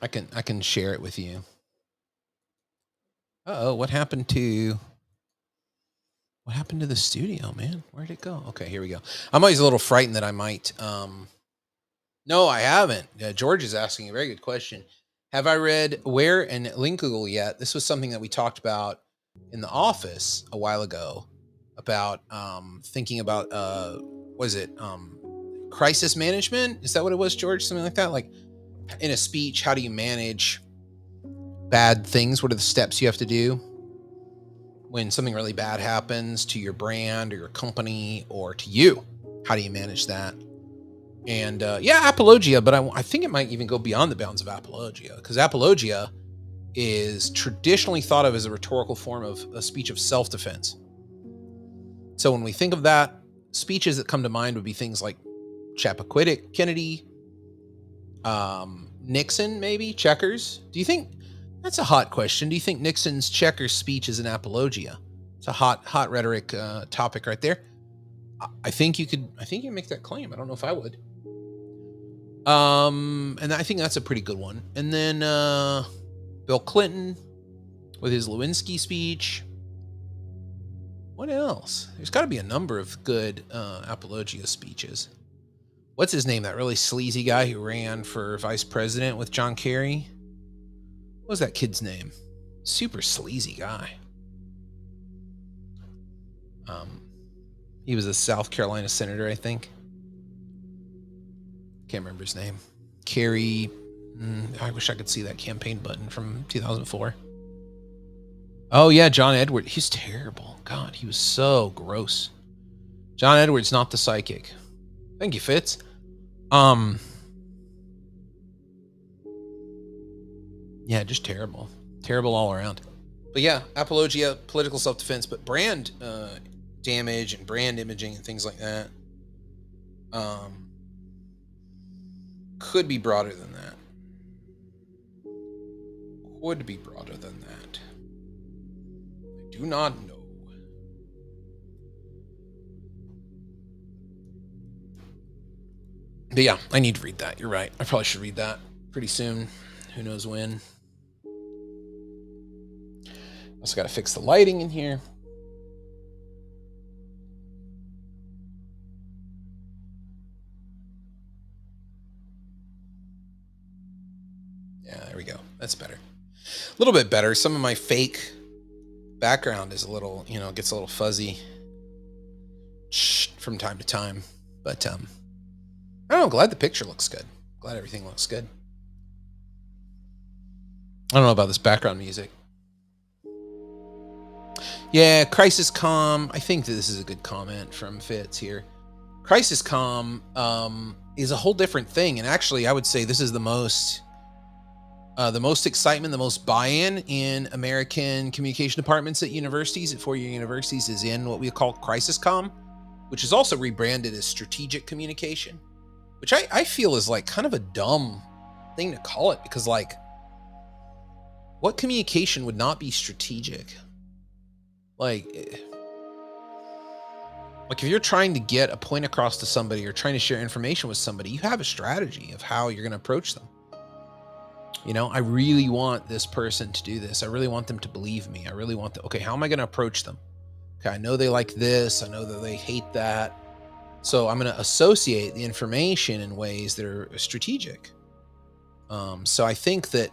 I can share it with you. Uh-oh, what happened to the studio, man? Where'd it go? Okay, here we go. I'm always a little frightened that I might no, I haven't. George is asking a very good question. Have I read Where and Linkable yet? This was something that we talked about in the office a while ago about thinking about what is it? Crisis management? Is that what it was, George? Something like that? Like in a speech, how do you manage bad things? What are the steps you have to do when something really bad happens to your brand or your company or to you? How do you manage that? And yeah, apologia, but I think it might even go beyond the bounds of apologia, because apologia is traditionally thought of as a rhetorical form of a speech of self-defense. So when we think of that, speeches that come to mind would be things like Chappaquiddick, Kennedy, Nixon, maybe Chequers. Do you think that's a hot question? Do you think Nixon's Chequers speech is an apologia? It's a hot rhetoric topic right there. I think you could make that claim. I don't know if I would. And I think that's a pretty good one. And then Bill Clinton with his Lewinsky speech. What else? There's got to be a number of good apologia speeches. What's his name? That really sleazy guy who ran for vice president with John Kerry. What was that kid's name? Super sleazy guy. He was a South Carolina senator, I think. Can't remember his name. Kerry. I wish I could see that campaign button from 2004. Oh yeah, John Edwards. He's terrible. God, he was so gross. John Edwards, not the psychic. Thank you, Fitz. Yeah, just terrible. Terrible all around. But yeah, apologia, political self-defense, but brand damage and brand imaging and things like that could be broader than that. Would be broader than that. I do not know. But yeah, I need to read that. You're right. I probably should read that pretty soon. Who knows when. Also got to fix the lighting in here. Yeah, there we go. That's better. A little bit better. Some of my fake background is a little, gets a little fuzzy from time to time. But I don't know. Glad the picture looks good. Glad everything looks good. I don't know about this background music. Yeah, crisis calm. I think that this is a good comment from Fitz here. Crisis calm is a whole different thing, and actually, I would say this is the most excitement, the most buy-in in American communication departments at universities, at four-year universities, is in what we call crisis comm, which is also rebranded as strategic communication, which I feel is like kind of a dumb thing to call it, because like, what communication would not be strategic? Like if you're trying to get a point across to somebody or trying to share information with somebody, you have a strategy of how you're going to approach them. I really want this person to do this. I really want them to believe me. I really want okay, how am I going to approach them? Okay, I know they like this. I know that they hate that. So I'm going to associate the information in ways that are strategic. So I think that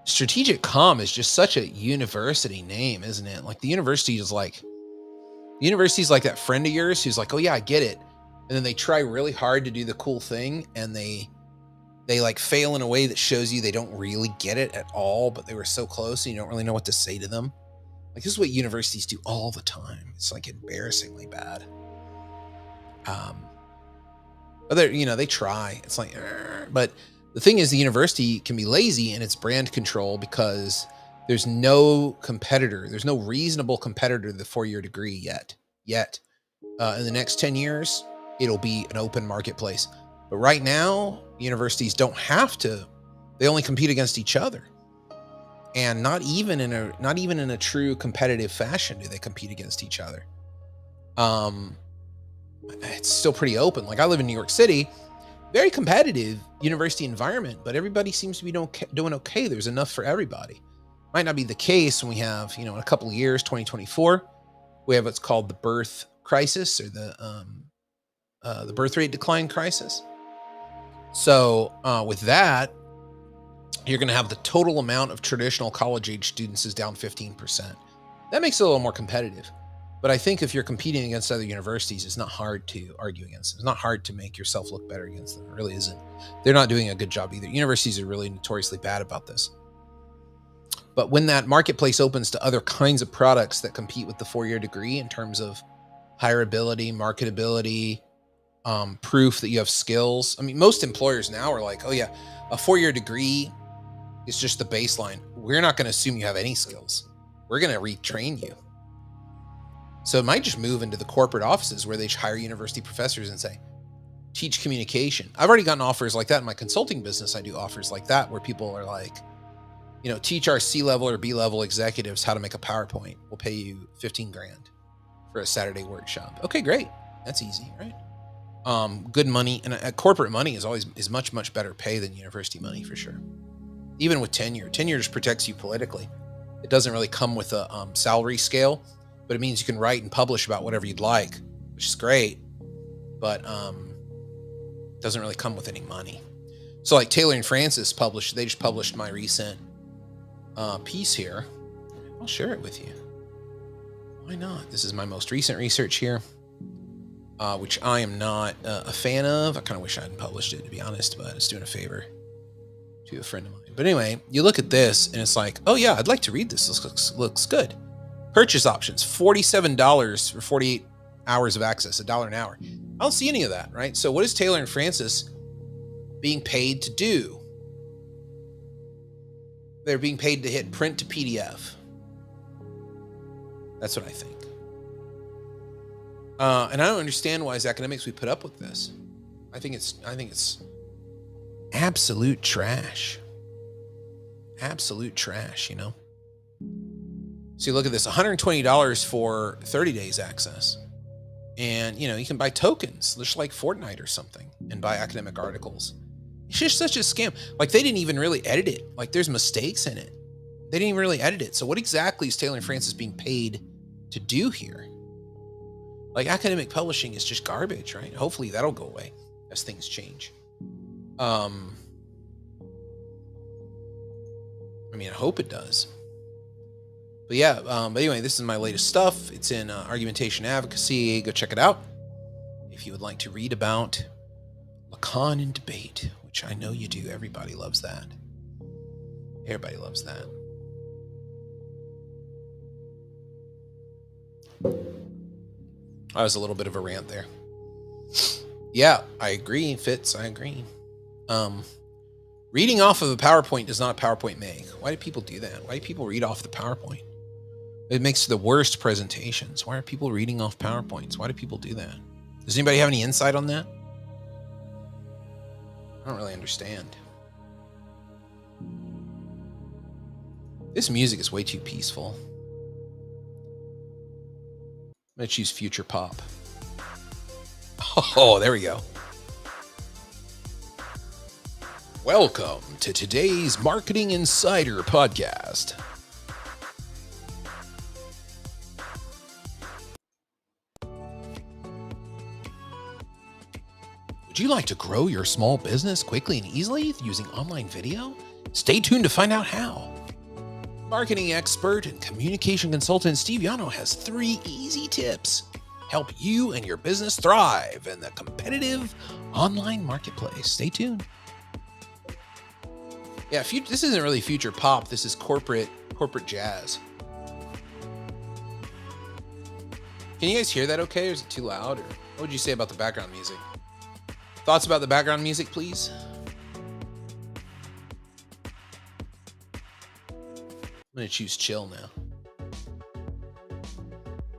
strategic comm is just such a university name, isn't it? Like the university is like that friend of yours who's like, oh yeah, I get it. And then they try really hard to do the cool thing, and they like fail in a way that shows you they don't really get it at all, but they were so close and you don't really know what to say to them. Like this is what universities do all the time. It's like embarrassingly bad. But they try. It's like, but the thing is, the university can be lazy in its brand control because there's no competitor. There's no reasonable competitor to the four-year degree yet. In the next 10 years, it'll be an open marketplace. But right now, universities don't have to. They only compete against each other. And not even in a true competitive fashion do they compete against each other. It's still pretty open. Like I live in New York City, very competitive university environment, but everybody seems to be doing okay. There's enough for everybody. Might not be the case when we have, in a couple of years, 2024, we have what's called the birth crisis, or the birth rate decline crisis. So with that, you're going to have the total amount of traditional college-age students is down 15%. That makes it a little more competitive. But I think if you're competing against other universities, it's not hard to argue against them. It's not hard to make yourself look better against them. It really isn't. They're not doing a good job either. Universities are really notoriously bad about this. But when that marketplace opens to other kinds of products that compete with the four-year degree in terms of hireability, marketability, proof that you have skills. I mean, most employers now are like, oh yeah, a four-year degree is just the baseline. We're not going to assume you have any skills. We're going to retrain you. So it might just move into the corporate offices where they hire university professors and say, teach communication. I've already gotten offers like that in my consulting business. I do offers like that where people are like, teach our C-level or B-level executives how to make a PowerPoint. We'll pay you 15 grand for a Saturday workshop. Okay, great. That's easy, right? Good money, and corporate money is much better pay than university money for sure. Even with tenure just protects you politically. It doesn't really come with a salary scale, but it means you can write and publish about whatever you'd like, which is great, but doesn't really come with any money. So like Taylor and Francis they just published my recent piece here. I'll share it with you. Why not? This is my most recent research here. Which I am not a fan of. I kind of wish I hadn't published it, to be honest, but it's doing a favor to a friend of mine. But anyway, you look at this and it's like, oh yeah, I'd like to read this. This looks good. Purchase options, $47 for 48 hours of access, $1 an hour. I don't see any of that, right? So what is Taylor and Francis being paid to do? They're being paid to hit print to PDF. That's what I think. And I don't understand why as academics we put up with this. I think it's absolute trash. Absolute trash, So you look at this, $120 for 30 days access. And, you can buy tokens, just like Fortnite or something, and buy academic articles. It's just such a scam. Like, they didn't even really edit it. Like, there's mistakes in it. They didn't even really edit it. So what exactly is Taylor and Francis being paid to do here? Like, academic publishing is just garbage, right? Hopefully that'll go away as things change. I hope it does. But yeah, but anyway, this is my latest stuff. It's in Argumentation Advocacy. Go check it out. If you would like to read about Lacan and debate, which I know you do. Everybody loves that. Everybody loves that. I was a little bit of a rant there. Yeah, I agree, Fitz. I agree. Reading off of a PowerPoint does not a PowerPoint make. Why do people do that? Why do people read off the PowerPoint? It makes the worst presentations. Why are people reading off PowerPoints? Why do people do that? Does anybody have any insight on that? I don't really understand. This music is way too peaceful. I'm going to choose future pop. Oh, there we go. Welcome to today's Marketing Insider podcast. Would you like to grow your small business quickly and easily using online video? Stay tuned to find out how. Marketing expert and communication consultant Steve Yano has 3 easy tips to help you and your business thrive in the competitive online marketplace. Stay tuned. Yeah, this isn't really future pop. This is corporate jazz. Can you guys hear that okay, or is it too loud? Or what would you say about the background music? Thoughts about the background music, please? I'm going to choose chill now.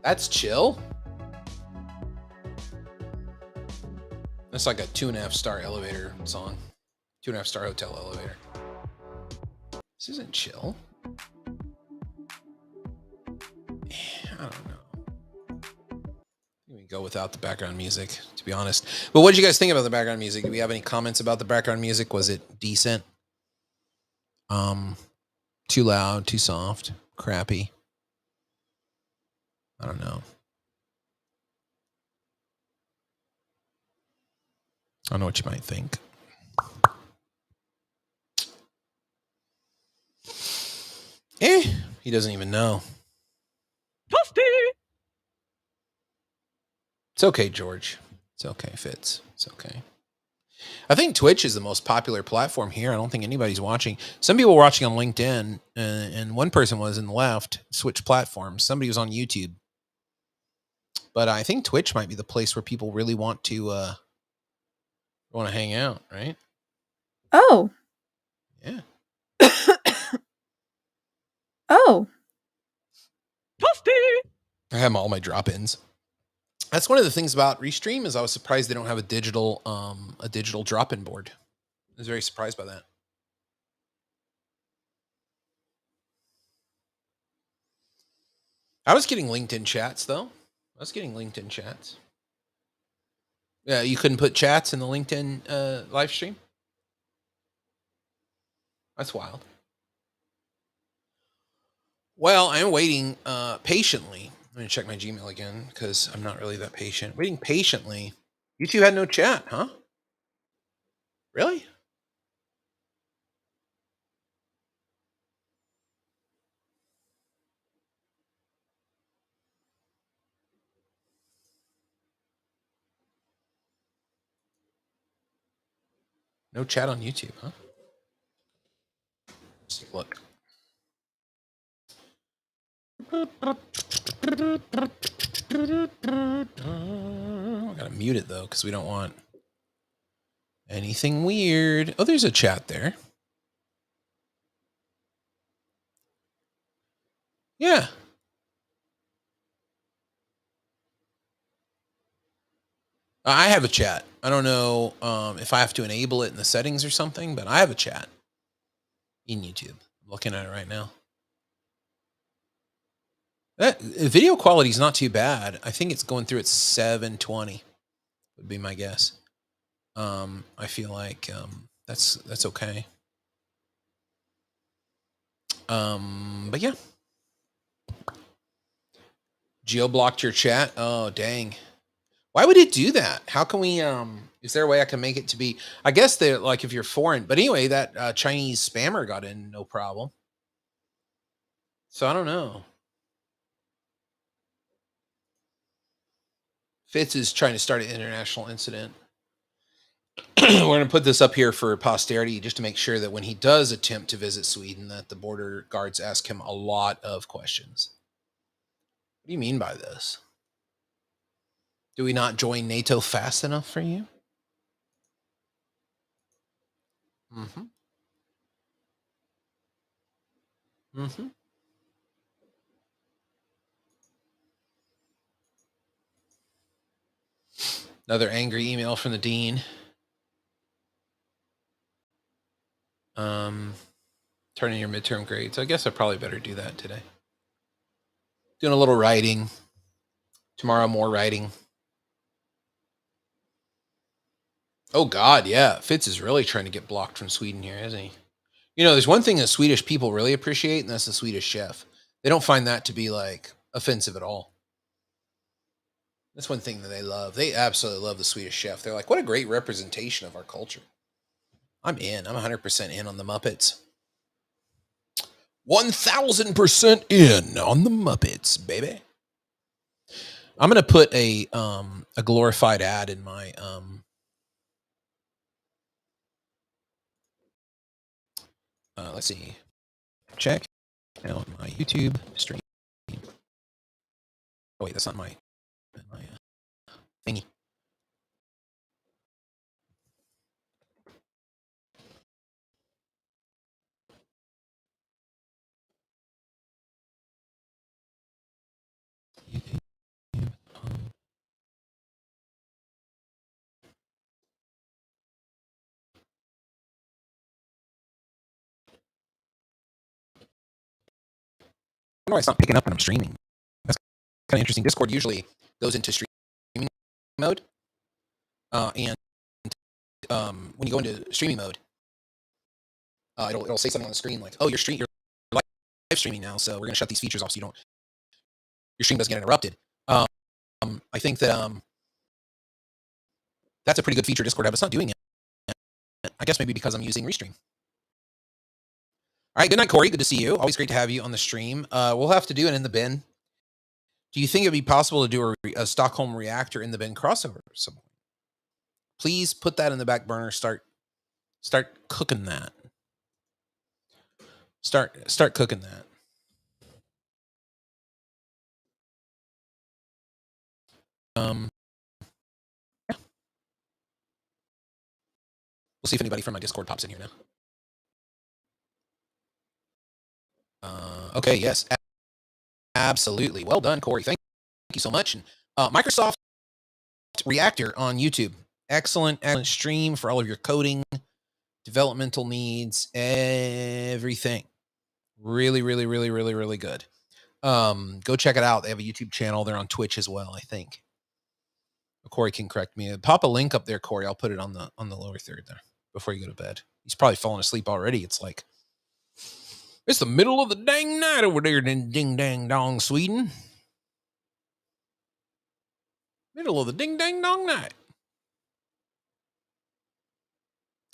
That's chill? That's like a 2.5-star elevator song. 2.5-star hotel elevator. This isn't chill. I don't know. We can go without the background music, to be honest. But what did you guys think about the background music? Do we have any comments about the background music? Was it decent? Too loud, too soft, crappy? I don't know. I don't know what you might think. He doesn't even know. Toasty. It's okay, George. It's okay, Fitz. It's okay. I think Twitch is the most popular platform here. I don't think anybody's watching. Some people were watching on LinkedIn, and one person was in the left, switch platforms. Somebody was on YouTube. But I think Twitch might be the place where people really want to hang out, right? Oh. Yeah. Oh. Toasty. I have all my drop-ins. That's one of the things about Restream is I was surprised they don't have a digital drop-in board. I was very surprised by that. I was getting LinkedIn chats though. Yeah, you couldn't put chats in the LinkedIn live stream. That's wild. Well, I'm waiting patiently. I'm gonna check my Gmail again because I'm not really that patient. Waiting patiently. You two had no chat, huh? Really? No chat on YouTube, huh? Let's take a look. I gotta mute it though because we don't want anything weird. Oh, there's a chat there. Yeah. I have a chat. I don't know if I have to enable it in the settings or something, but I have a chat in YouTube. I'm looking at it right now. That video quality is not too bad. I think it's going through at 720 would be my guess. I feel like that's okay. But yeah. Geo blocked your chat. Oh, dang. Why would it do that? How can we is there a way I can make it to be I guess they're like if you're foreign, but anyway, that Chinese spammer got in no problem. So I don't know. Fitz is trying to start an international incident. We're going to put this up here for posterity just to make sure that when he does attempt to visit Sweden that the border guards ask him a lot of questions. What do you mean by this? Do we not join NATO fast enough for you? Mm-hmm. Mm-hmm. Another angry email from the dean. Turning your midterm grades. I guess I probably better do that today. Doing a little writing. Tomorrow, more writing. Oh, God, yeah. Fitz is really trying to get blocked from Sweden here, isn't he? You know, there's one thing that Swedish people really appreciate, and that's the Swedish chef. They don't find that to be, like, offensive at all. That's one thing that they love. They absolutely love the Swedish chef. They're like, what a great representation of our culture. I'm in. I'm 100% in on the Muppets. 1,000% in on the Muppets, baby. I'm gonna put a glorified ad in my let's see, check out my YouTube stream. Oh wait, that's not my thingy. I know it's not picking up when I'm streaming. That's kind of interesting. Discord usually goes into streaming mode, and when you go into streaming mode, it'll say something on the screen like, "Oh, you're live streaming now, so we're gonna shut these features off so your stream doesn't get interrupted." I think that that's a pretty good feature Discord have. It's not doing it. I guess maybe because I'm using Restream. All right. Good night, Corey. Good to see you. Always great to have you on the stream. We'll have to do it in the bin. Do you think it'd be possible to do a Stockholm reactor in the bin crossover? Please put that in the back burner. Start cooking that. Start cooking that. Yeah. We'll see if anybody from my Discord pops in here now. Okay. Yes. Absolutely. Well done, Corey. Thank you so much. And Microsoft Reactor on YouTube. Excellent stream for all of your coding, developmental needs, everything. Really, really, really, really, really good. Go check it out. They have a YouTube channel. They're on Twitch as well, I think. Corey can correct me. Pop a link up there, Corey. I'll put it on the lower third there before you go to bed. He's probably falling asleep already. It's the middle of the dang night over there in ding dang dong, Sweden. Middle of the ding dang dong night.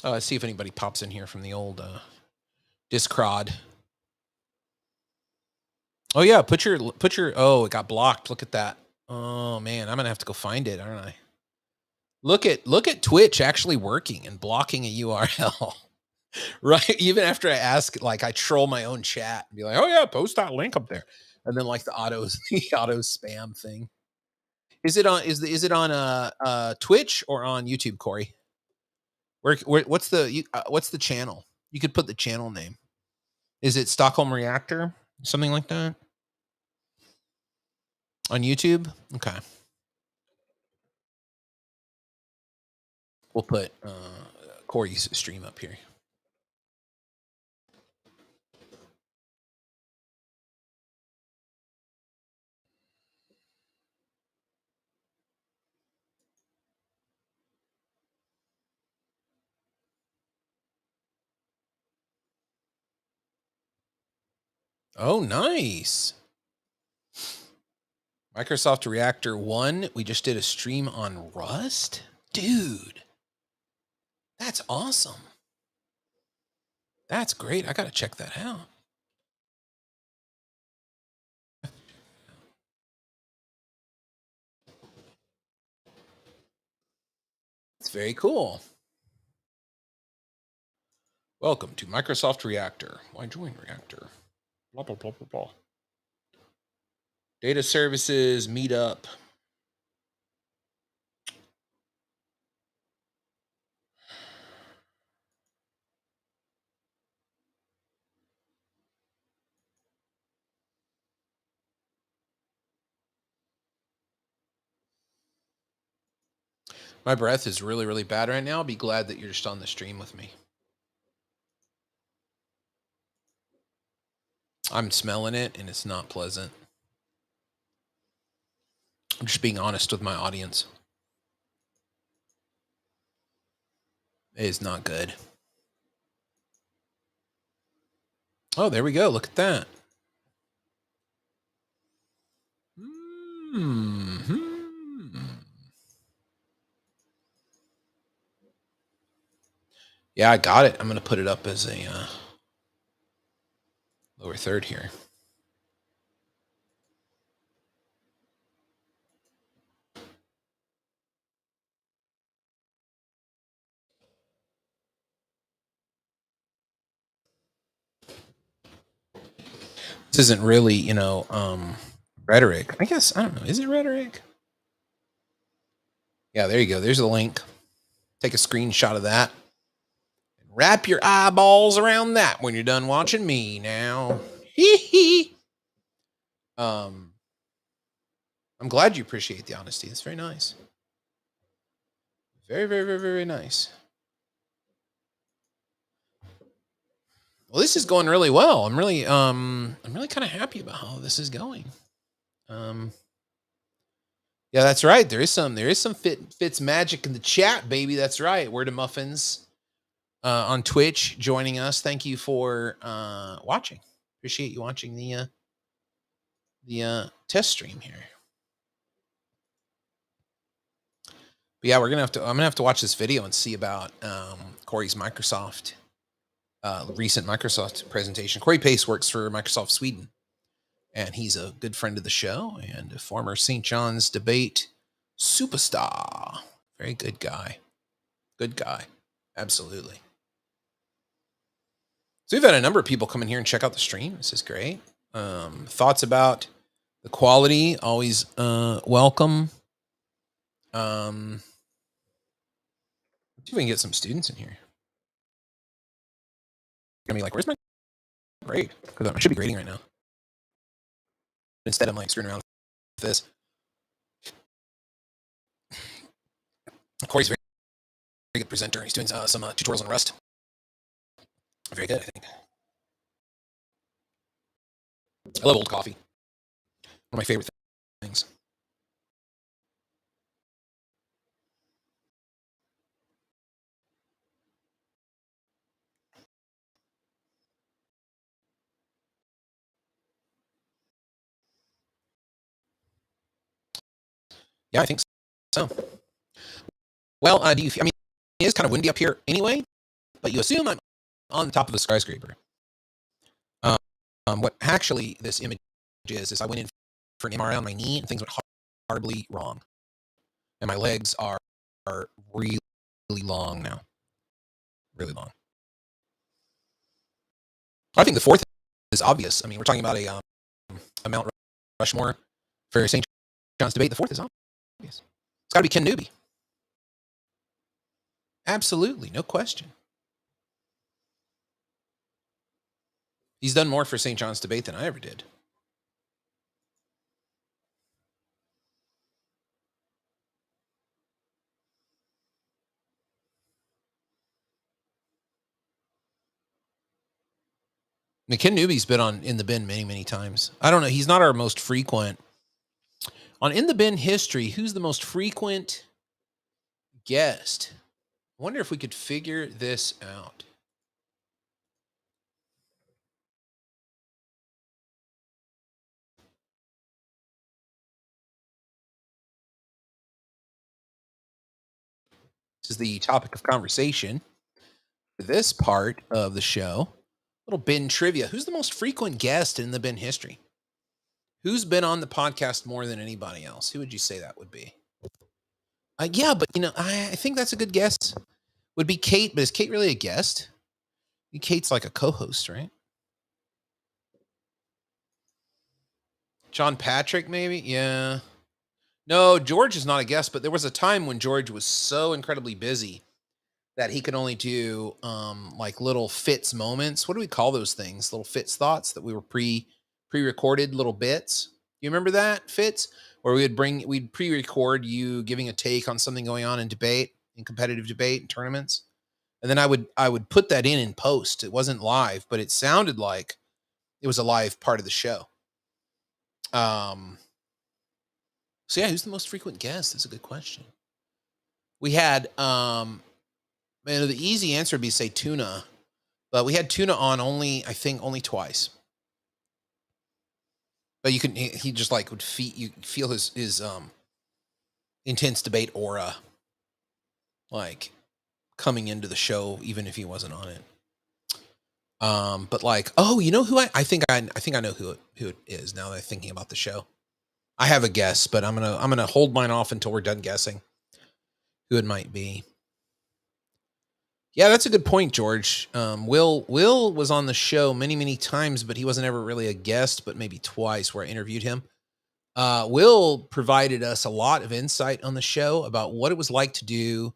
Let's see if anybody pops in here from the old Discrod. Oh yeah, put your. Oh, it got blocked. Look at that. Oh man, I'm gonna have to go find it, aren't I? Look at Twitch actually working and blocking a URL. Right? Even after I ask, like I troll my own chat and be like, "Oh yeah, post that link up there," and then like the auto spam thing. Is it on Twitch or on YouTube, Corey? What's the channel? You could put the channel name. Is it Stockholm Reactor? Something like that? On YouTube? Okay. We'll put Corey's stream up here. Oh, nice. Microsoft Reactor 1. We just did a stream on Rust. Dude, that's awesome. That's great. I got to check that out. It's very cool. Welcome to Microsoft Reactor. Why join Reactor? Blah, blah, blah, blah, blah. Data services, meetup. My breath is really, really bad right now. Be glad that you're just on the stream with me. I'm smelling it and it's not pleasant. I'm just being honest with my audience. It is not good. Oh, there we go. Look at that. Yeah, I got it. I'm going to put it up as a lower third here. This isn't really, rhetoric. I guess, I don't know. Is it rhetoric? Yeah, there you go. There's the link. Take a screenshot of that. Wrap your eyeballs around that when you're done watching me now. I'm glad you appreciate the honesty. It's very nice. Very, very, very, very nice. Well, this is going really well. I'm really kind of happy about how this is going. Yeah, that's right. There is some Fitz magic in the chat, baby. That's right. Word of Muffins on Twitch joining us. Thank you for watching. Appreciate you watching the test stream here. But yeah, I'm gonna have to watch this video and see about Corey's Microsoft recent Microsoft presentation. Corey Pace works for Microsoft Sweden, and he's a good friend of the show and a former St. John's debate superstar. Very good guy. Good guy. Absolutely. So we've had a number of people come in here and check out the stream. This is great. Thoughts about the quality, always welcome. Let's see if we can get some students in here. I mean, like, where's my grade? Because I should be grading right now. Instead, I'm like screwing around with this. Corey's a very good presenter. He's doing some tutorials on Rust. Very good, I think. I love old coffee. One of my favorite things. Yeah, I think so. Well, do you? I mean, it is kind of windy up here anyway, but you assume I'm on top of a skyscraper. What actually this image is I went in for an MRI on my knee and things went horribly wrong, and my legs are really long now, really long. I think the fourth is obvious. I mean, we're talking about a Mount Rushmore for St. John's debate. The fourth is obvious. It's got to be Ken Newby. Absolutely, no question. He's done more for St. John's debate than I ever did. I mean, Ken Newby's been on In the Bin many, many times. I don't know. He's not our most frequent. On In the Bin history, who's the most frequent guest? I wonder if we could figure this out. This is the topic of conversation for this part of the show. Little bin trivia. Who's the most frequent guest in the bin history? Who's been on the podcast more than anybody else? Who would you say that would be? Yeah, but I think that's a good guess. Would be Kate, but is Kate really a guest? Kate's like a co-host, right? John Patrick, maybe? Yeah. No, George is not a guest, but there was a time when George was so incredibly busy that he could only do like little Fitz moments. What do we call those things? Little Fitz thoughts that we were pre-recorded little bits. You remember that, Fitz? Where we'd pre-record you giving a take on something going on in debate, in competitive debate and tournaments. And then I would put that in post. It wasn't live, but it sounded like it was a live part of the show. So yeah, who's the most frequent guest? That's a good question. We had the easy answer would be say Tuna, but we had Tuna on only twice. But he just like would feel his intense debate aura like coming into the show even if he wasn't on it. But like, oh, you know who I think I know who it is now that I'm thinking about the show. I have a guess, but I'm gonna hold mine off until we're done guessing who it might be. Yeah, that's a good point, George. Will was on the show many times, but he wasn't ever really a guest, but maybe twice where I interviewed him. Will provided us a lot of insight on the show about what it was like to do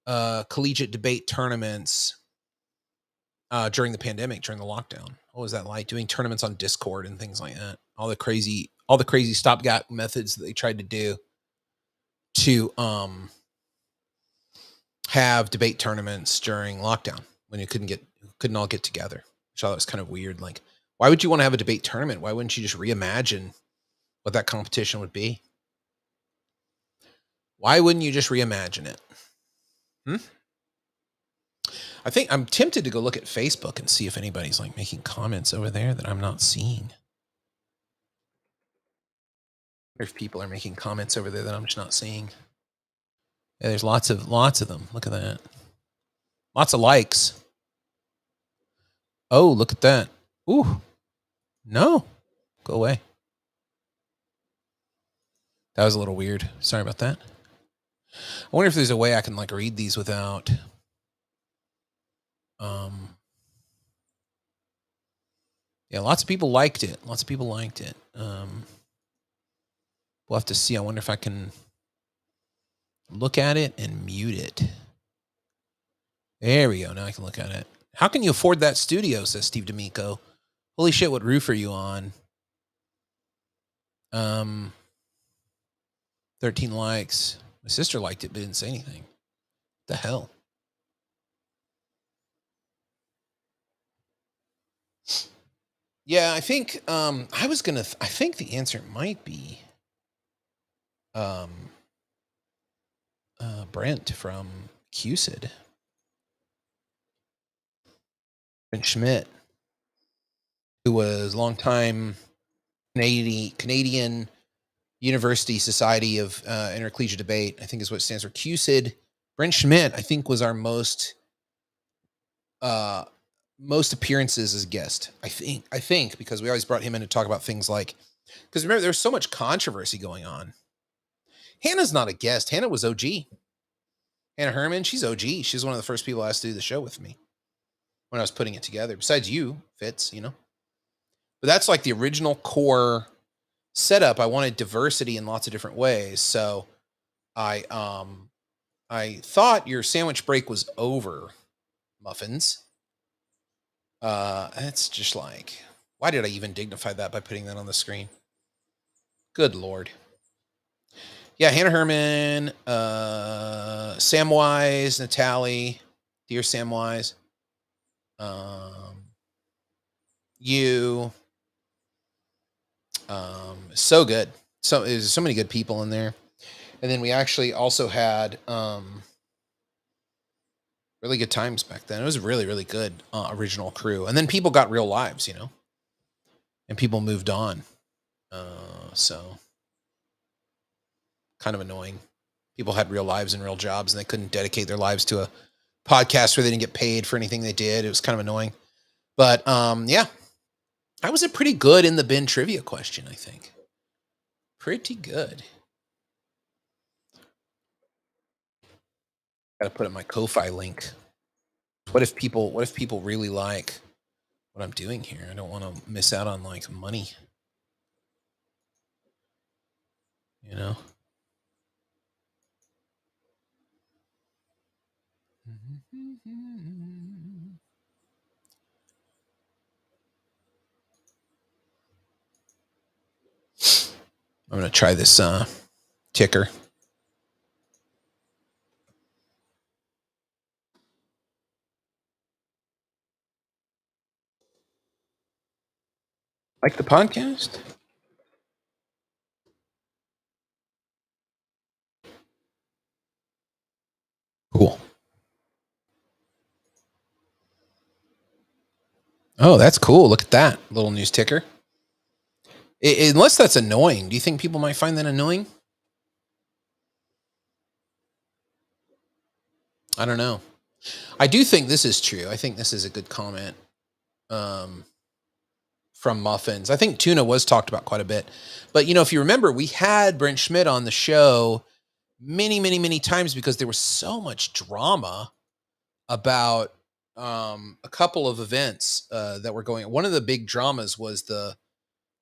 collegiate debate tournaments during the pandemic, during the lockdown. What was that like? Doing tournaments on Discord and things like that. All the crazy stopgap methods that they tried to do to have debate tournaments during lockdown when you couldn't all get together. Which I thought was kind of weird. Like, why would you want to have a debate tournament? Why wouldn't you just reimagine what that competition would be? Why wouldn't you just reimagine it? I think I'm tempted to go look at Facebook and see if anybody's like making comments over there that I'm not seeing. If people are making comments over there that I'm just not seeing. Yeah, there's lots of them. Look at that. Lots of likes. Oh, look at that. Ooh, no, go away. That was a little weird. Sorry about that. I wonder if there's a way I can like read these without. Yeah, lots of people liked it. Lots of people liked it. We'll have to see. I wonder if I can look at it and mute it. There we go. Now I can look at it. How can you afford that studio? Says Steve D'Amico. Holy shit! What roof are you on? 13 likes. My sister liked it, but didn't say anything. The hell? Yeah, I think I think the answer might be Brent from QSID. Brent Schmidt, who was longtime Canadian University Society of Intercollegiate Debate, I think is what it stands for. QSID. Brent Schmidt, I think, was our most appearances as a guest. I think because we always brought him in to talk about things like, because remember there's so much controversy going on. Hannah's not a guest. Hannah was OG. Hannah Herman, she's OG. She's one of the first people asked to do the show with me when I was putting it together. Besides you, Fitz, you know. But that's like the original core setup. I wanted diversity in lots of different ways. So I thought your sandwich break was over, Muffins. It's just like, why did I even dignify that by putting that on the screen? Good Lord. Yeah, Hannah Herman, Samwise, Natalie, dear Samwise, you, so good. So there's so many good people in there. And then we actually also had really good times back then. It was a really, really good original crew. And then people got real lives, you know, and people moved on. So kind of annoying. People had real lives and real jobs, and they couldn't dedicate their lives to a podcast where they didn't get paid for anything they did. It was kind of annoying. But yeah, I was a pretty good in the bin trivia question, I think. Pretty good. Got to put in my Ko-fi link. What if people really like what I'm doing here? I don't want to miss out on like money. You know? I'm going to try this ticker. Like the podcast? Cool. Oh, that's cool. Look at that little news ticker. Unless that's annoying. Do you think people might find that annoying? I don't know. I do think this is true. I think this is a good comment from Muffins. I think tuna was talked about quite a bit. But, you know, if you remember, we had Brent Schmidt on the show many, many, many times because there was so much drama about a couple of events that were going. One of the big dramas was the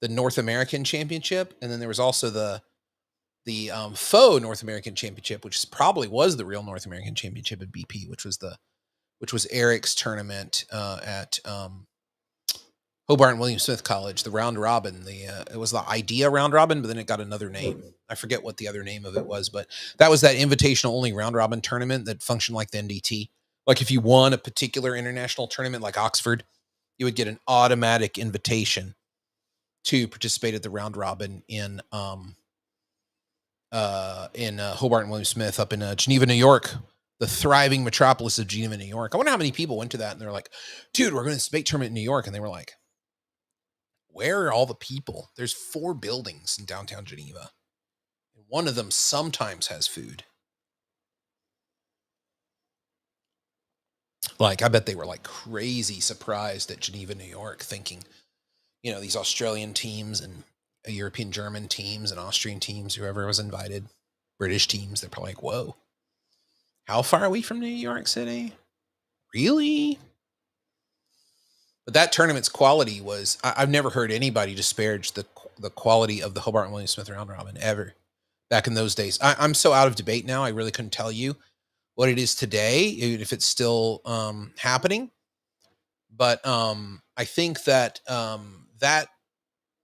North American Championship, and then there was also the faux North American Championship, which probably was the real North American Championship at BP, which was Eric's tournament at Hobart and William Smith College, the round robin. It was the Idea round robin, but then it got another name. I forget what the other name of it was, but that was that invitational only round robin tournament that functioned like the NDT. Like if you won a particular international tournament like Oxford, you would get an automatic invitation to participate at the round robin in Hobart and William Smith up in Geneva, New York, the thriving metropolis of Geneva, New York. I wonder how many people went to that and they're like, dude, we're going to this big tournament in New York. And they were like, where are all the people? There's 4 buildings in downtown Geneva. One of them sometimes has food. Like, I bet they were like crazy surprised at Geneva, New York, thinking, these Australian teams and European German teams and Austrian teams, whoever was invited, British teams, they're probably like, whoa, how far are we from New York City? Really? But that tournament's quality was, I've never heard anybody disparage the quality of the Hobart and William Smith round robin ever back in those days. I'm so out of debate now, I really couldn't tell you what it is today, if it's still happening. But I think that that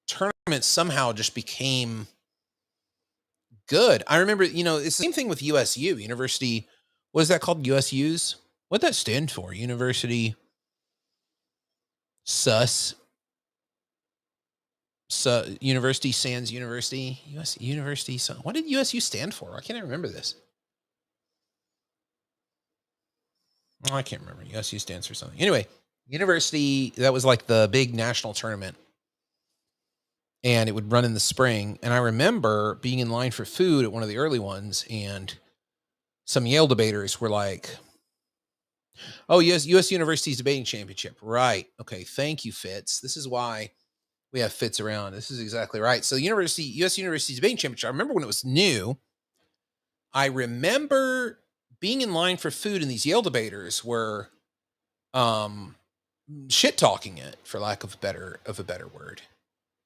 tournament somehow just became good. I remember, it's the same thing with USU, University. What is that called? USU's? What'd that stand for? University Sus. University Sans University. US University. What did USU stand for? I can't remember this. Oh, I can't remember. USU stands for something. Anyway, university, that was like the big national tournament. And it would run in the spring. And I remember being in line for food at one of the early ones, and some Yale debaters were like, oh, yes, U.S. University's debating championship. Right. Okay. Thank you, Fitz. This is why we have Fitz around. This is exactly right. So U.S. University's debating championship, I remember when it was new, I remember being in line for food, and these Yale debaters were shit talking it, for lack of a better word.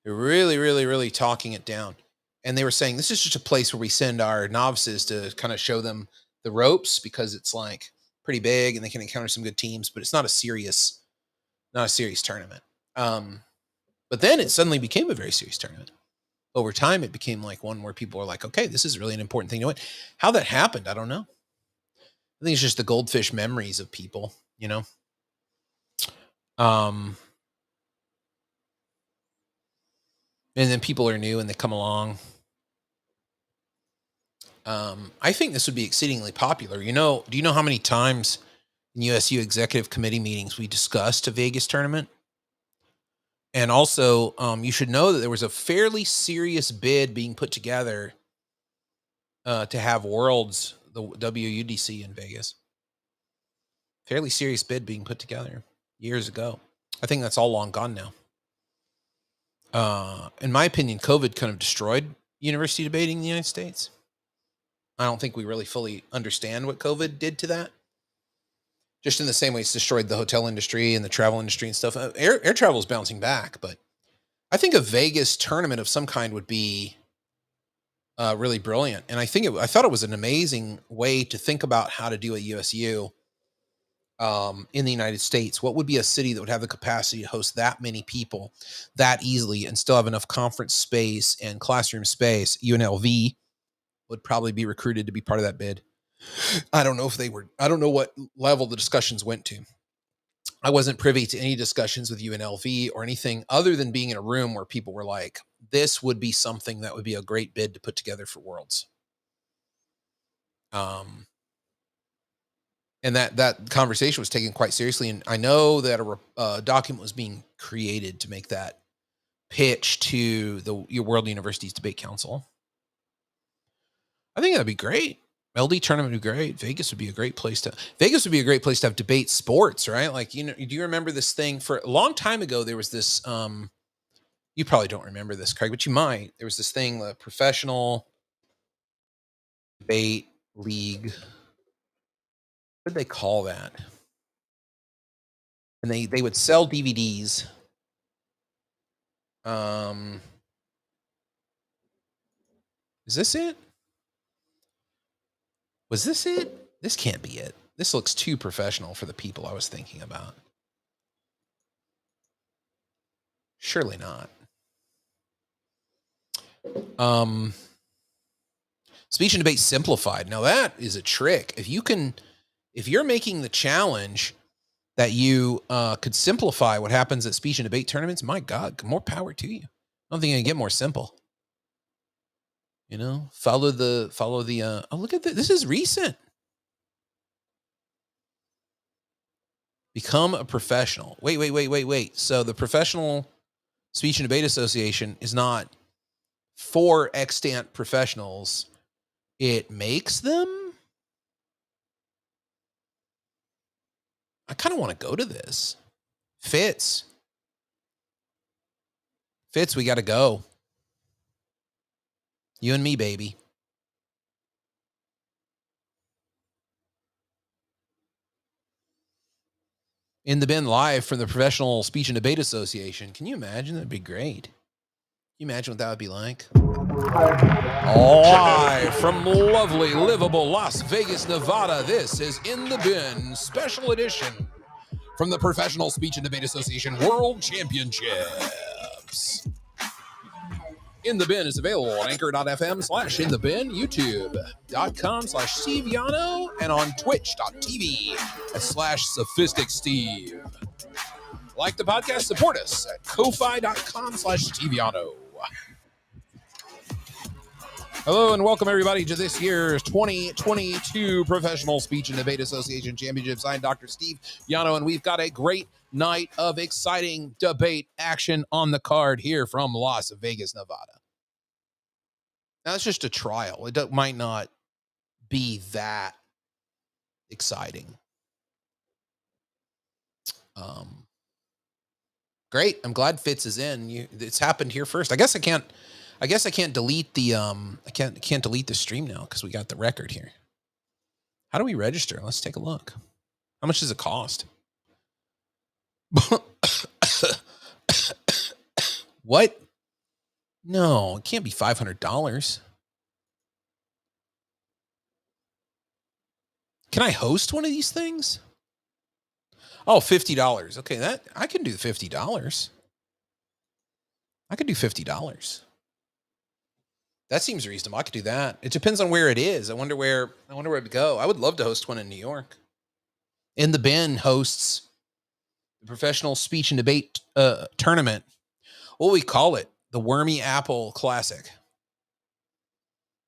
They're really, really, really talking it down. And they were saying, this is just a place where we send our novices to kind of show them the ropes, because it's like pretty big and they can encounter some good teams, but it's not a serious tournament. But then it suddenly became a very serious tournament. Over time, it became like one where people are like, okay, this is really an important thing to win. How that happened, I don't know. I think it's just the goldfish memories of people, and then people are new and they come along. I think this would be exceedingly popular. Do you know how many times in USU executive committee meetings we discussed a Vegas tournament? And also, you should know that there was a fairly serious bid being put together to have Worlds, the WUDC in Vegas. Fairly serious bid being put together years ago. I think that's all long gone now. In my opinion, COVID kind of destroyed university debating in the United States. I don't think we really fully understand what COVID did to that. Just in the same way it's destroyed the hotel industry and the travel industry and stuff. Air travel is bouncing back, but I think a Vegas tournament of some kind would be really brilliant. And I thought it was an amazing way to think about how to do a USU in the United States. What would be a city that would have the capacity to host that many people that easily and still have enough conference space and classroom space? UNLV would probably be recruited to be part of that bid. I don't know what level the discussions went to. I wasn't privy to any discussions with UNLV or anything other than being in a room where people were like, this would be something that would be a great bid to put together for Worlds. And that conversation was taken quite seriously. And I know that a document was being created to make that pitch to the World Universities Debate Council. I think that'd be great. LD tournament would be great. Vegas would be a great place to have debate sports, right? Like, do you remember this thing? For a long time ago, there was this, you probably don't remember this, Craig, but you might. There was this thing, the Professional Debate League. What did they call that? And they would sell DVDs. Is this it? Was this it? This can't be it. This looks too professional for the people I was thinking about. Surely not. Speech and debate simplified. Now that is a trick. If you're making the challenge that you could simplify what happens at speech and debate tournaments, my God, more power to you. I don't think it can get more simple. Follow the oh, look at this. This is recent. Become a professional. Wait. So the Professional Speech and Debate Association is not for extant professionals. It makes them. I kind of want to go to this. Fitz, we got to go. You and me, baby. In the bin live from the Professional Speech and Debate Association. Can you imagine? That'd be great. Can you imagine what that would be like? Live from lovely, livable Las Vegas, Nevada, this is In the Bin, special edition from the Professional Speech and Debate Association World Championships. In the Bin is available on anchor.fm/inthebin, youtube.com/SteveYano, and on twitch.tv/SophisticSteve. Like the podcast, support us at ko-fi.com/SteveYano. Hello and welcome everybody to this year's 2022 Professional Speech and Debate Association Championships. I'm Dr. Steve Yano, and we've got a great night of exciting debate action on the card here from Las Vegas, Nevada. Now, it's just a trial. It might not be that exciting. Great. I'm glad Fitz is in. It's happened here first. I guess I can't delete the I can't delete the stream now because we got the record here. How do we register? Let's take a look. How much does it cost? What? No, it can't be $500. Can I host one of these things? Oh, $50. Okay, that I can do $50. I could do $50. That seems reasonable. I could do that. It depends on where it is. I wonder where it'd go. I would love to host one in New York. In the Bin hosts the Professional Speech and Debate Tournament. What do we call it? The Wormy Apple Classic.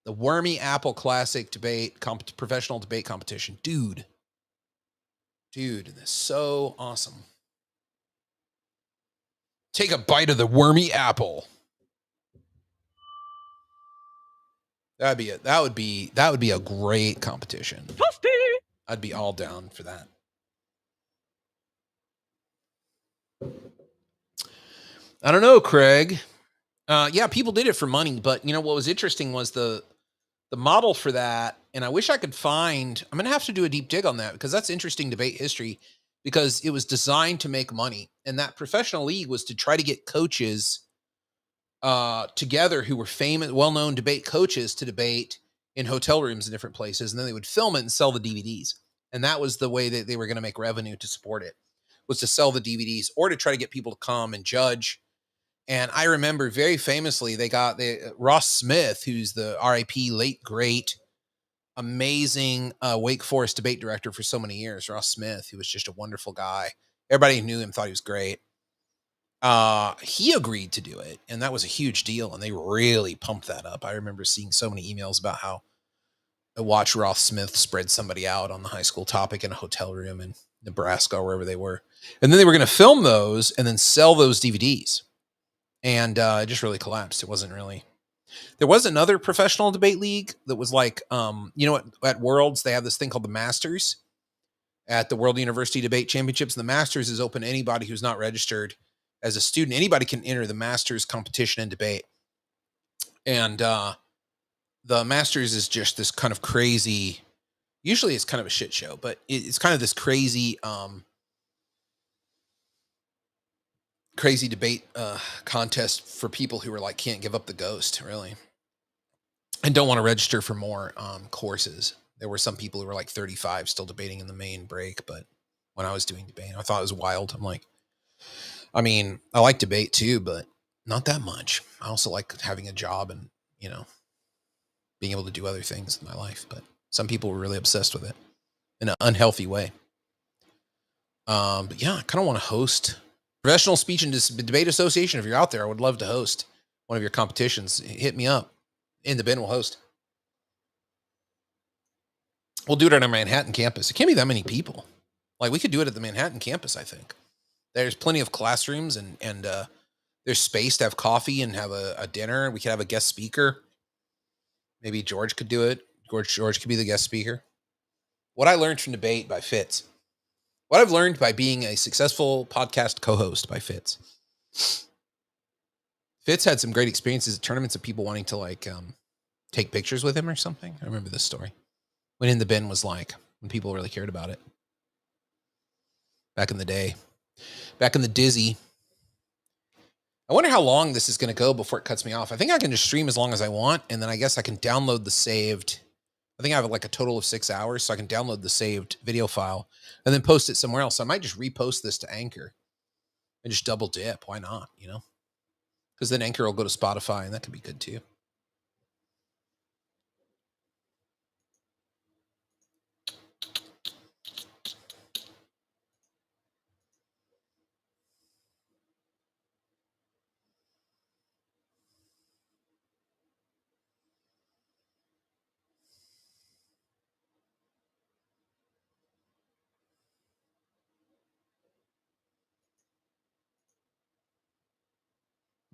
The Wormy Apple Classic professional debate competition. Dude, this is so awesome. Take a bite of the wormy apple. That would be a great competition. Toasty! I'd be all down for that. I don't know, Craig. Yeah, people did it for money, but you know what was interesting was the model for that, and I wish I could find. I'm going to have to do a deep dig on that because that's interesting debate history, because it was designed to make money, and that professional league was to try to get coaches together who were famous, well-known debate coaches to debate in hotel rooms in different places, and then they would film it and sell the DVDs. And that was the way that they were going to make revenue to support it, was to sell the DVDs or to try to get people to come and judge. And I remember very famously, they got Ross Smith, who's the RIP, late, great, amazing Wake Forest debate director for so many years. Ross Smith, who was just a wonderful guy. Everybody who knew him thought he was great. He agreed to do it, and that was a huge deal, and they really pumped that up. I remember seeing so many emails about how I watched Ross Smith spread somebody out on the high school topic in a hotel room in Nebraska or wherever they were. And then they were going to film those and then sell those DVDs. And it just really collapsed. It wasn't really. There was another professional debate league that was like, at Worlds, they have this thing called the Masters at the World University Debate Championships. And the Masters is open to anybody who's not registered as a student. Anybody can enter the Masters competition and debate. And the Masters is just this kind of crazy, usually it's kind of a shit show, but it's kind of this crazy debate contest for people who are like, can't give up the ghost, really, and don't want to register for more courses. There were some people who were like 35 still debating in the main break, but when I was doing debate, I thought it was wild. I'm like, I mean, I like debate too, but not that much. I also like having a job and, being able to do other things in my life, but some people were really obsessed with it in an unhealthy way. But yeah, I kind of want to host Professional Speech and Debate Association. If you're out there, I would love to host one of your competitions. Hit me up. In the Bin will host. We'll do it on our Manhattan campus. It can't be that many people. Like, we could do it at the Manhattan campus, I think. There's plenty of classrooms and there's space to have coffee and have a dinner. We could have a guest speaker. Maybe George could do it. George could be the guest speaker. What I learned from debate by Fitz. What I've learned by being a successful podcast co-host by Fitz. Fitz had some great experiences at tournaments of people wanting to like take pictures with him or something. I remember this story. When In the Bin was like, when people really cared about it. Back in the day. Back in the dizzy. I wonder how long this is going to go before it cuts me off. I think I can just stream as long as I want, and then I guess I can download the saved. I think I have like a total of 6 hours, so I can download the saved video file and then post it somewhere else. So I might just repost this to Anchor and just double dip. Why not? You know, because then Anchor will go to Spotify, and that could be good too.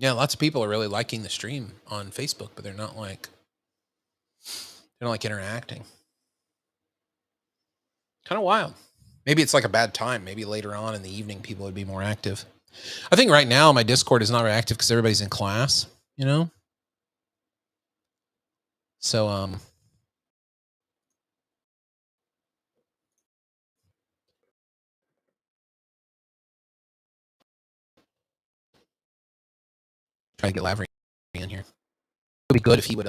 Yeah, lots of people are really liking the stream on Facebook, but they're not like interacting. Kind of wild. Maybe it's like a bad time. Maybe later on in the evening, people would be more active. I think right now my Discord is not very active because everybody's in class, you know? So, try to get Lavery in here. It would be good if he would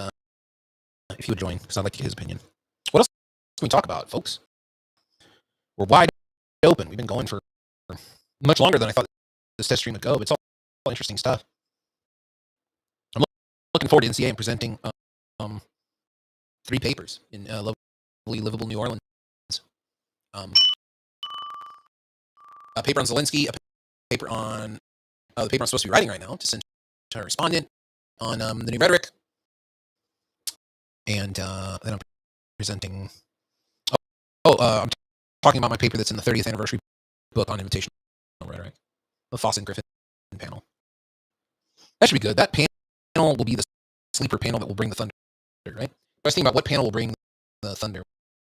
join, because I'd like to get his opinion. What else can we talk about, folks? We're wide open. We've been going for much longer than I thought this test stream would go, but it's all interesting stuff. I'm looking forward to NCA and presenting 3 papers in lovely, livable New Orleans. A paper on Zelensky, a paper on the paper I'm supposed to be writing right now to send to a respondent on the new Rhetoric, and then I'm presenting. I'm talking about my paper that's in the 30th anniversary book on invitational rhetoric, the Foss and Griffin panel. That should be good. That panel will be the sleeper panel that will bring the thunder, right? I was thinking about what panel will bring the thunder,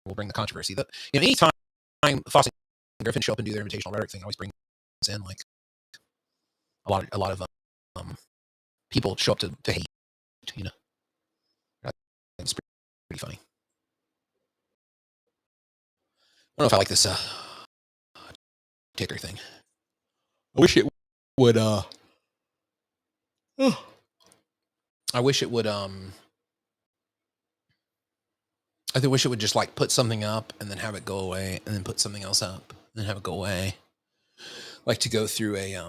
will bring the controversy. That anytime Foss and Griffin show up and do their invitational rhetoric thing, always brings in like a lot of people show up to hate. You know, it's pretty funny. I don't know if I like this ticker thing. I wish it would I wish it would I wish it would just like put something up and then have it go away and then put something else up and then have it go away. Like to go through a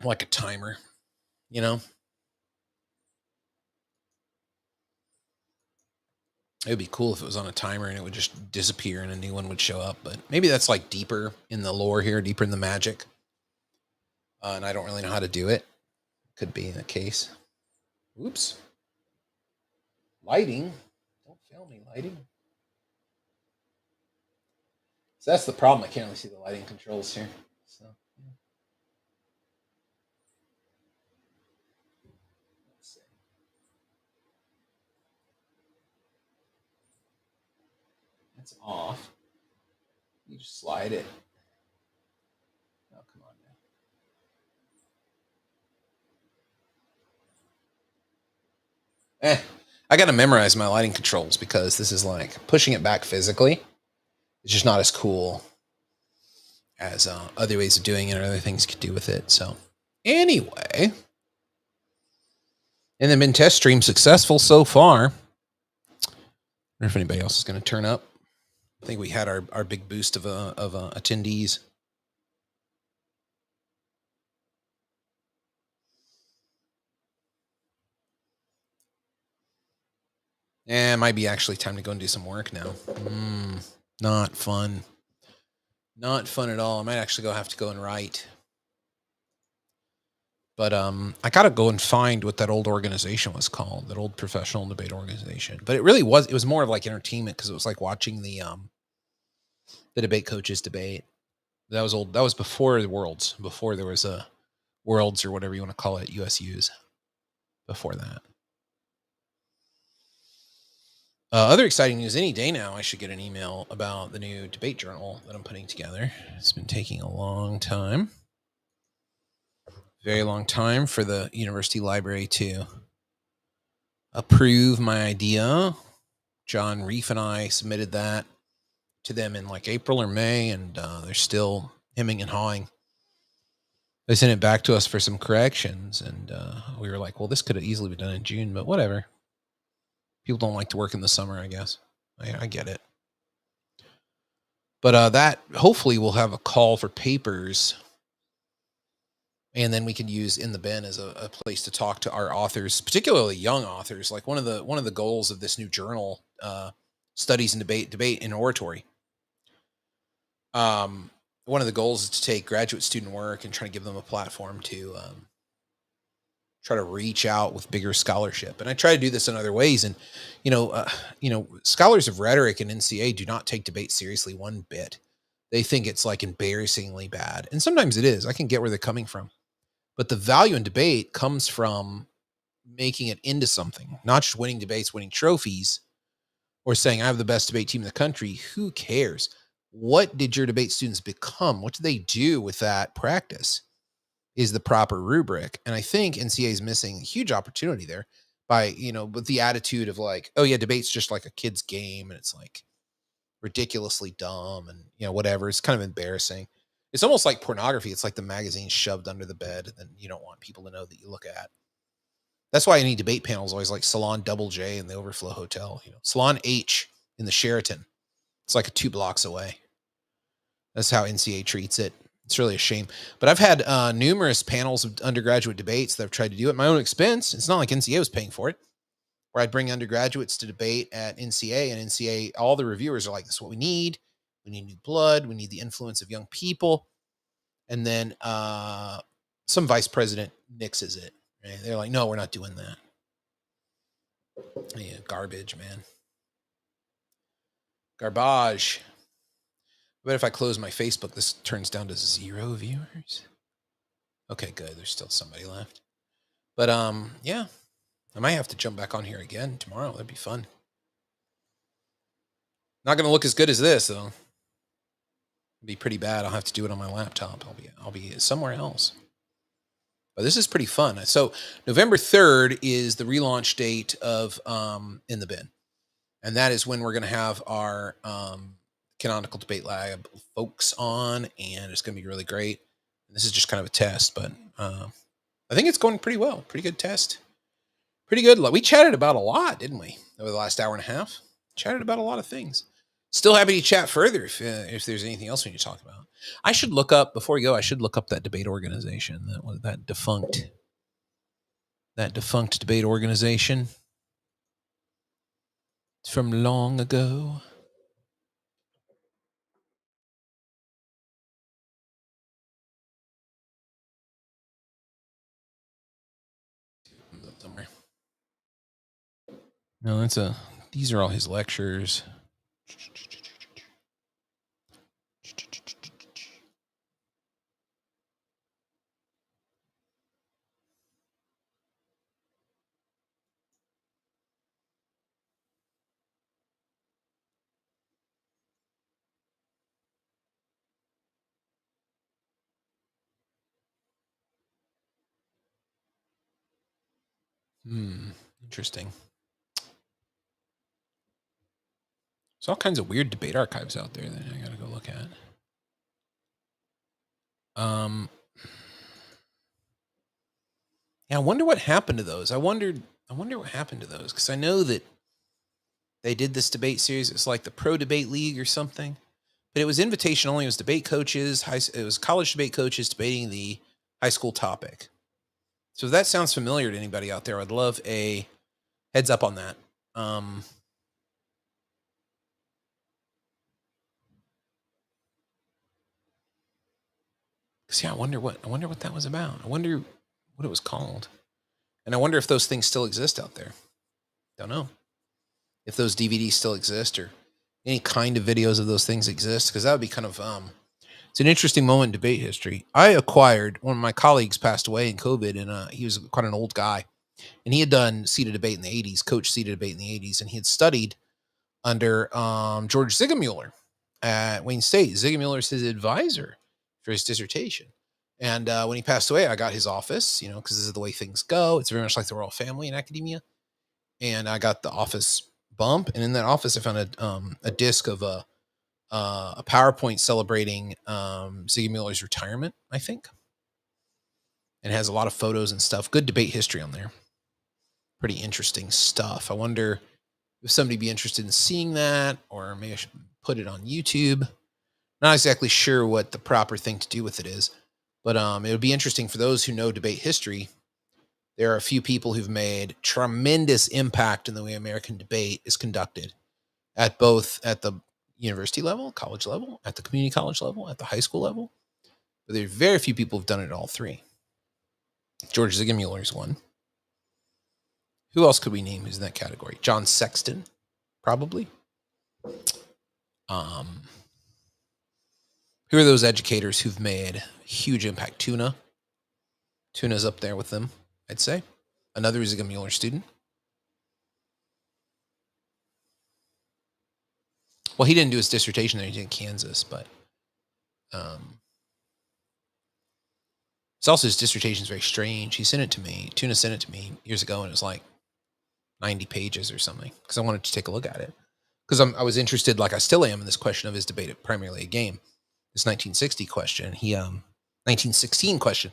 like a timer, you know? It would be cool if it was on a timer and it would just disappear and a new one would show up, but maybe that's like deeper in the lore here, deeper in the magic. And I don't really know how to do it. Could be the case. Oops. Lighting. Don't fail me, lighting. So that's the problem. I can't really see the lighting controls here. So, yeah. Let's see. That's off. You just slide it. Oh, come on now. I got to memorize my lighting controls because this is like pushing it back physically. It's just not as cool as other ways of doing it or other things you could do with it. So anyway, and then been test stream successful so far. I wonder if anybody else is going to turn up. I think we had our big boost of attendees. It might be actually time to go and do some work now. Not fun. Not fun at all. I might actually have to go and write. But I got to go and find what that old organization was called, that old professional debate organization. But it was more of like entertainment because it was like watching the debate coaches debate. That was old. That was before the Worlds, before there was a Worlds or whatever you want to call it, USUs. Before that. Other exciting news, any day now, I should get an email about the new debate journal that I'm putting together. It's been taking a long time. Very long time for the university library to approve my idea. John Reef and I submitted that to them in like April or May, and they're still hemming and hawing. They sent it back to us for some corrections, and we were like, well, this could have easily been done in June, but whatever. People don't like to work in the summer, I guess. I get it. But that hopefully will have a call for papers, and then we can use In the Bin as a place to talk to our authors, particularly young authors. Like one of the goals of this new journal, studies and debate in oratory. One of the goals is to take graduate student work and try to give them a platform to try to reach out with bigger scholarship. And I try to do this in other ways. And, scholars of rhetoric and NCA do not take debate seriously one bit. They think it's like embarrassingly bad. And sometimes it is. I can get where they're coming from. But the value in debate comes from making it into something, not just winning debates, winning trophies, or saying I have the best debate team in the country. Who cares? What did your debate students become? What do they do with that practice is the proper rubric. And I think NCA is missing a huge opportunity there by, with the attitude of like, oh yeah, debate's just like a kid's game and it's like ridiculously dumb and, whatever. It's kind of embarrassing. It's almost like pornography. It's like the magazine shoved under the bed and then you don't want people to know that you look at. That's why any debate panel is always like Salon Double J in the Overflow Hotel, Salon H in the Sheraton. It's like 2 blocks away. That's how NCA treats it. It's really a shame. But I've had numerous panels of undergraduate debates that I've tried to do at my own expense. It's not like NCA was paying for it, where I'd bring undergraduates to debate at NCA, and NCA, all the reviewers are like, this is what we need. We need new blood. We need the influence of young people. And then some vice president nixes it. Right? They're like, no, we're not doing that. Yeah, garbage, man. Garbage. But if I close my Facebook, this turns down to 0 viewers. Okay, good. There's still somebody left. But yeah, I might have to jump back on here again tomorrow. That'd be fun. Not going to look as good as this though. It'd be pretty bad. I'll have to do it on my laptop. I'll be somewhere else. But this is pretty fun. So November 3rd is the relaunch date of In the Bin, and that is when we're going to have our Canonical Debate Lab folks on, and it's going to be really great. And this is just kind of a test, but I think it's going pretty well. Pretty good test. Pretty good. We chatted about a lot, didn't we, over the last hour and a half? Chatted about a lot of things. Still happy to chat further if there's anything else we need to talk about. I should look up, before we go, I should look up that debate organization, that defunct debate organization. It's from long ago. Somewhere. No, these are all his lectures. Interesting. There's all kinds of weird debate archives out there that I gotta go look at. Yeah, I wonder what happened to those. I wonder what happened to those, because I know that they did this debate series. It's like the Pro Debate League or something, but it was invitation only. It was debate coaches. It was college debate coaches debating the high school topic. So if that sounds familiar to anybody out there, I'd love a heads up on that. Because yeah, I wonder what that was about. I wonder what it was called, and I wonder if those things still exist out there. Don't know if those DVDs still exist or any kind of videos of those things exist, because that would be kind of it's an interesting moment in debate history. I acquired, one of my colleagues passed away in COVID, and he was quite an old guy, and he had done seated debate in the 80s, coached seated debate in the 80s, and he had studied under George Zigemuller at Wayne State. Zigemuller is his advisor for his dissertation. And when he passed away, I got his office, because this is the way things go. It's very much like the royal family in academia. And I got the office bump. And in that office, I found a disc of a PowerPoint celebrating Ziegmuller's retirement, I think. And it has a lot of photos and stuff. Good debate history on there. Pretty interesting stuff. I wonder if somebody be interested in seeing that, or maybe I should put it on YouTube. Not exactly sure what the proper thing to do with it is, but it would be interesting for those who know debate history. There are a few people who've made tremendous impact in the way American debate is conducted at the university level, college level, at the community college level, at the high school level. But there are very few people who've done it at all three. George Ziegmuller is one. Who else could we name who's in that category? John Sexton, probably. Who are those educators who've made huge impact? Tuna's up there with them, I'd say. Another Ziegmuller student. Well, he didn't do his dissertation there. He did in Kansas, but it's also his dissertation is very strange. He sent it to me. Tuna sent it to me years ago, and it was like 90 pages or something because I wanted to take a look at it. Because I was interested, like I still am, in this question of his debate primarily a game. This 1960 question. 1916 question.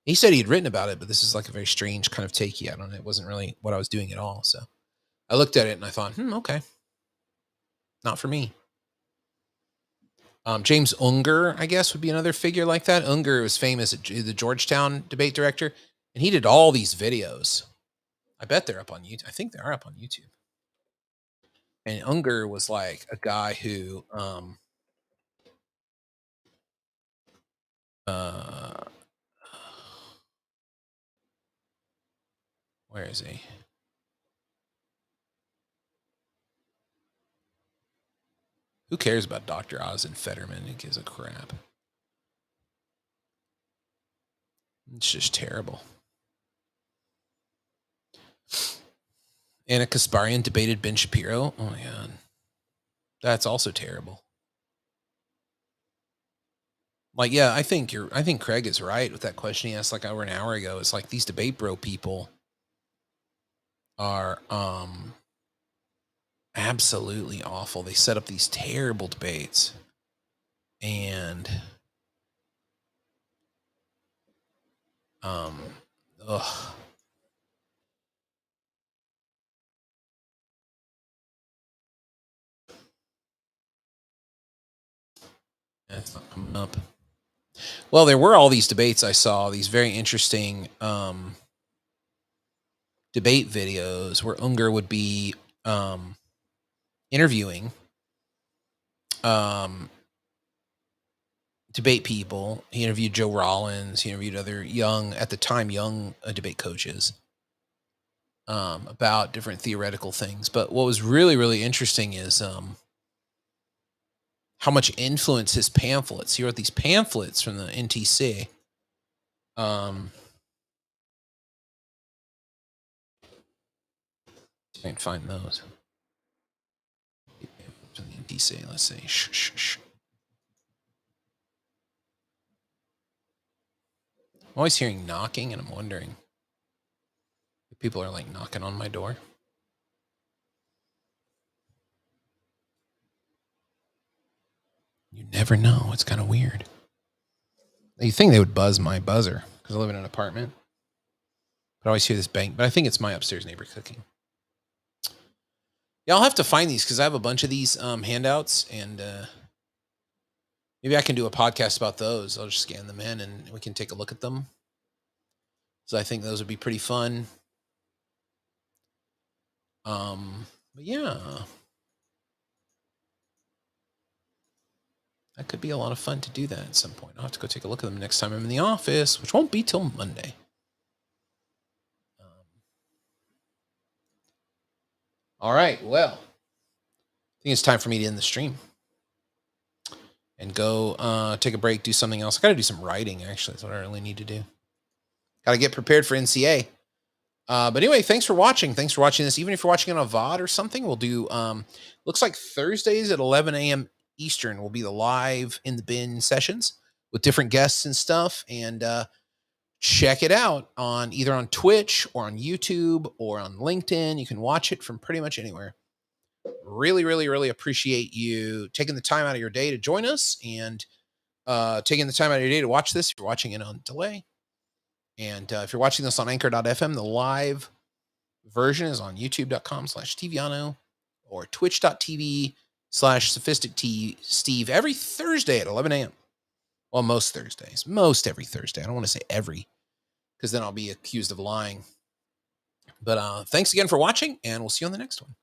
He said he had written about it, but this is like a very strange kind of take he had on it. It wasn't really what I was doing at all. So I looked at it and I thought, okay. Not for me. James Unger, I guess, would be another figure like that. Unger was famous as the Georgetown debate director, and he did all these videos. I bet they're up on YouTube. I think they are up on YouTube. And Unger was like a guy who, where is he? Who cares about Dr. Oz and Fetterman? Who gives a crap? It's just terrible. Anna Kasparian debated Ben Shapiro. Oh my God. That's also terrible. Like, yeah, I think Craig is right with that question he asked like over an hour ago. It's like these debate bro people are absolutely awful. They set up these terrible debates. And ugh. That's not coming up. Well, there were all these debates I saw, these very interesting debate videos where Unger would be interviewing debate people. He interviewed Joe Rollins. He interviewed other young debate coaches about different theoretical things. But what was really, really interesting is how much influence his pamphlets. He wrote these pamphlets from the NTC. I can find those. From the NTC, let's see. Shh. I'm always hearing knocking, and I'm wondering if people are like knocking on my door. You never know. It's kind of weird. You think they would buzz my buzzer because I live in an apartment. But I always hear this bang. But I think it's my upstairs neighbor cooking. Yeah, I'll have to find these because I have a bunch of these handouts, and maybe I can do a podcast about those. I'll just scan them in, and we can take a look at them. So I think those would be pretty fun. But yeah, that could be a lot of fun to do that at some point. I'll have to go take a look at them next time I'm in the office, which won't be till Monday. All right, well, I think it's time for me to end the stream and go take a break, do something else. I got to do some writing, actually. That's what I really need to do. Got to get prepared for NCA. But anyway, thanks for watching. Thanks for watching this. Even if you're watching on a VOD or something, we'll do, looks like Thursdays at 11 a.m. Eastern will be the live in the bin sessions with different guests and stuff. And check it out on either on Twitch or on YouTube or on LinkedIn. You can watch it from pretty much anywhere. Really, really, really appreciate you taking the time out of your day to join us and taking the time out of your day to watch this. If you're watching it on delay. And if you're watching this on anchor.fm, the live version is on youtube.com/TViano or twitch.tv/SophisticSteve every Thursday at 11 a.m. Well, most Thursdays. Most every Thursday. I don't want to say every, because then I'll be accused of lying. But thanks again for watching, and we'll see you on the next one.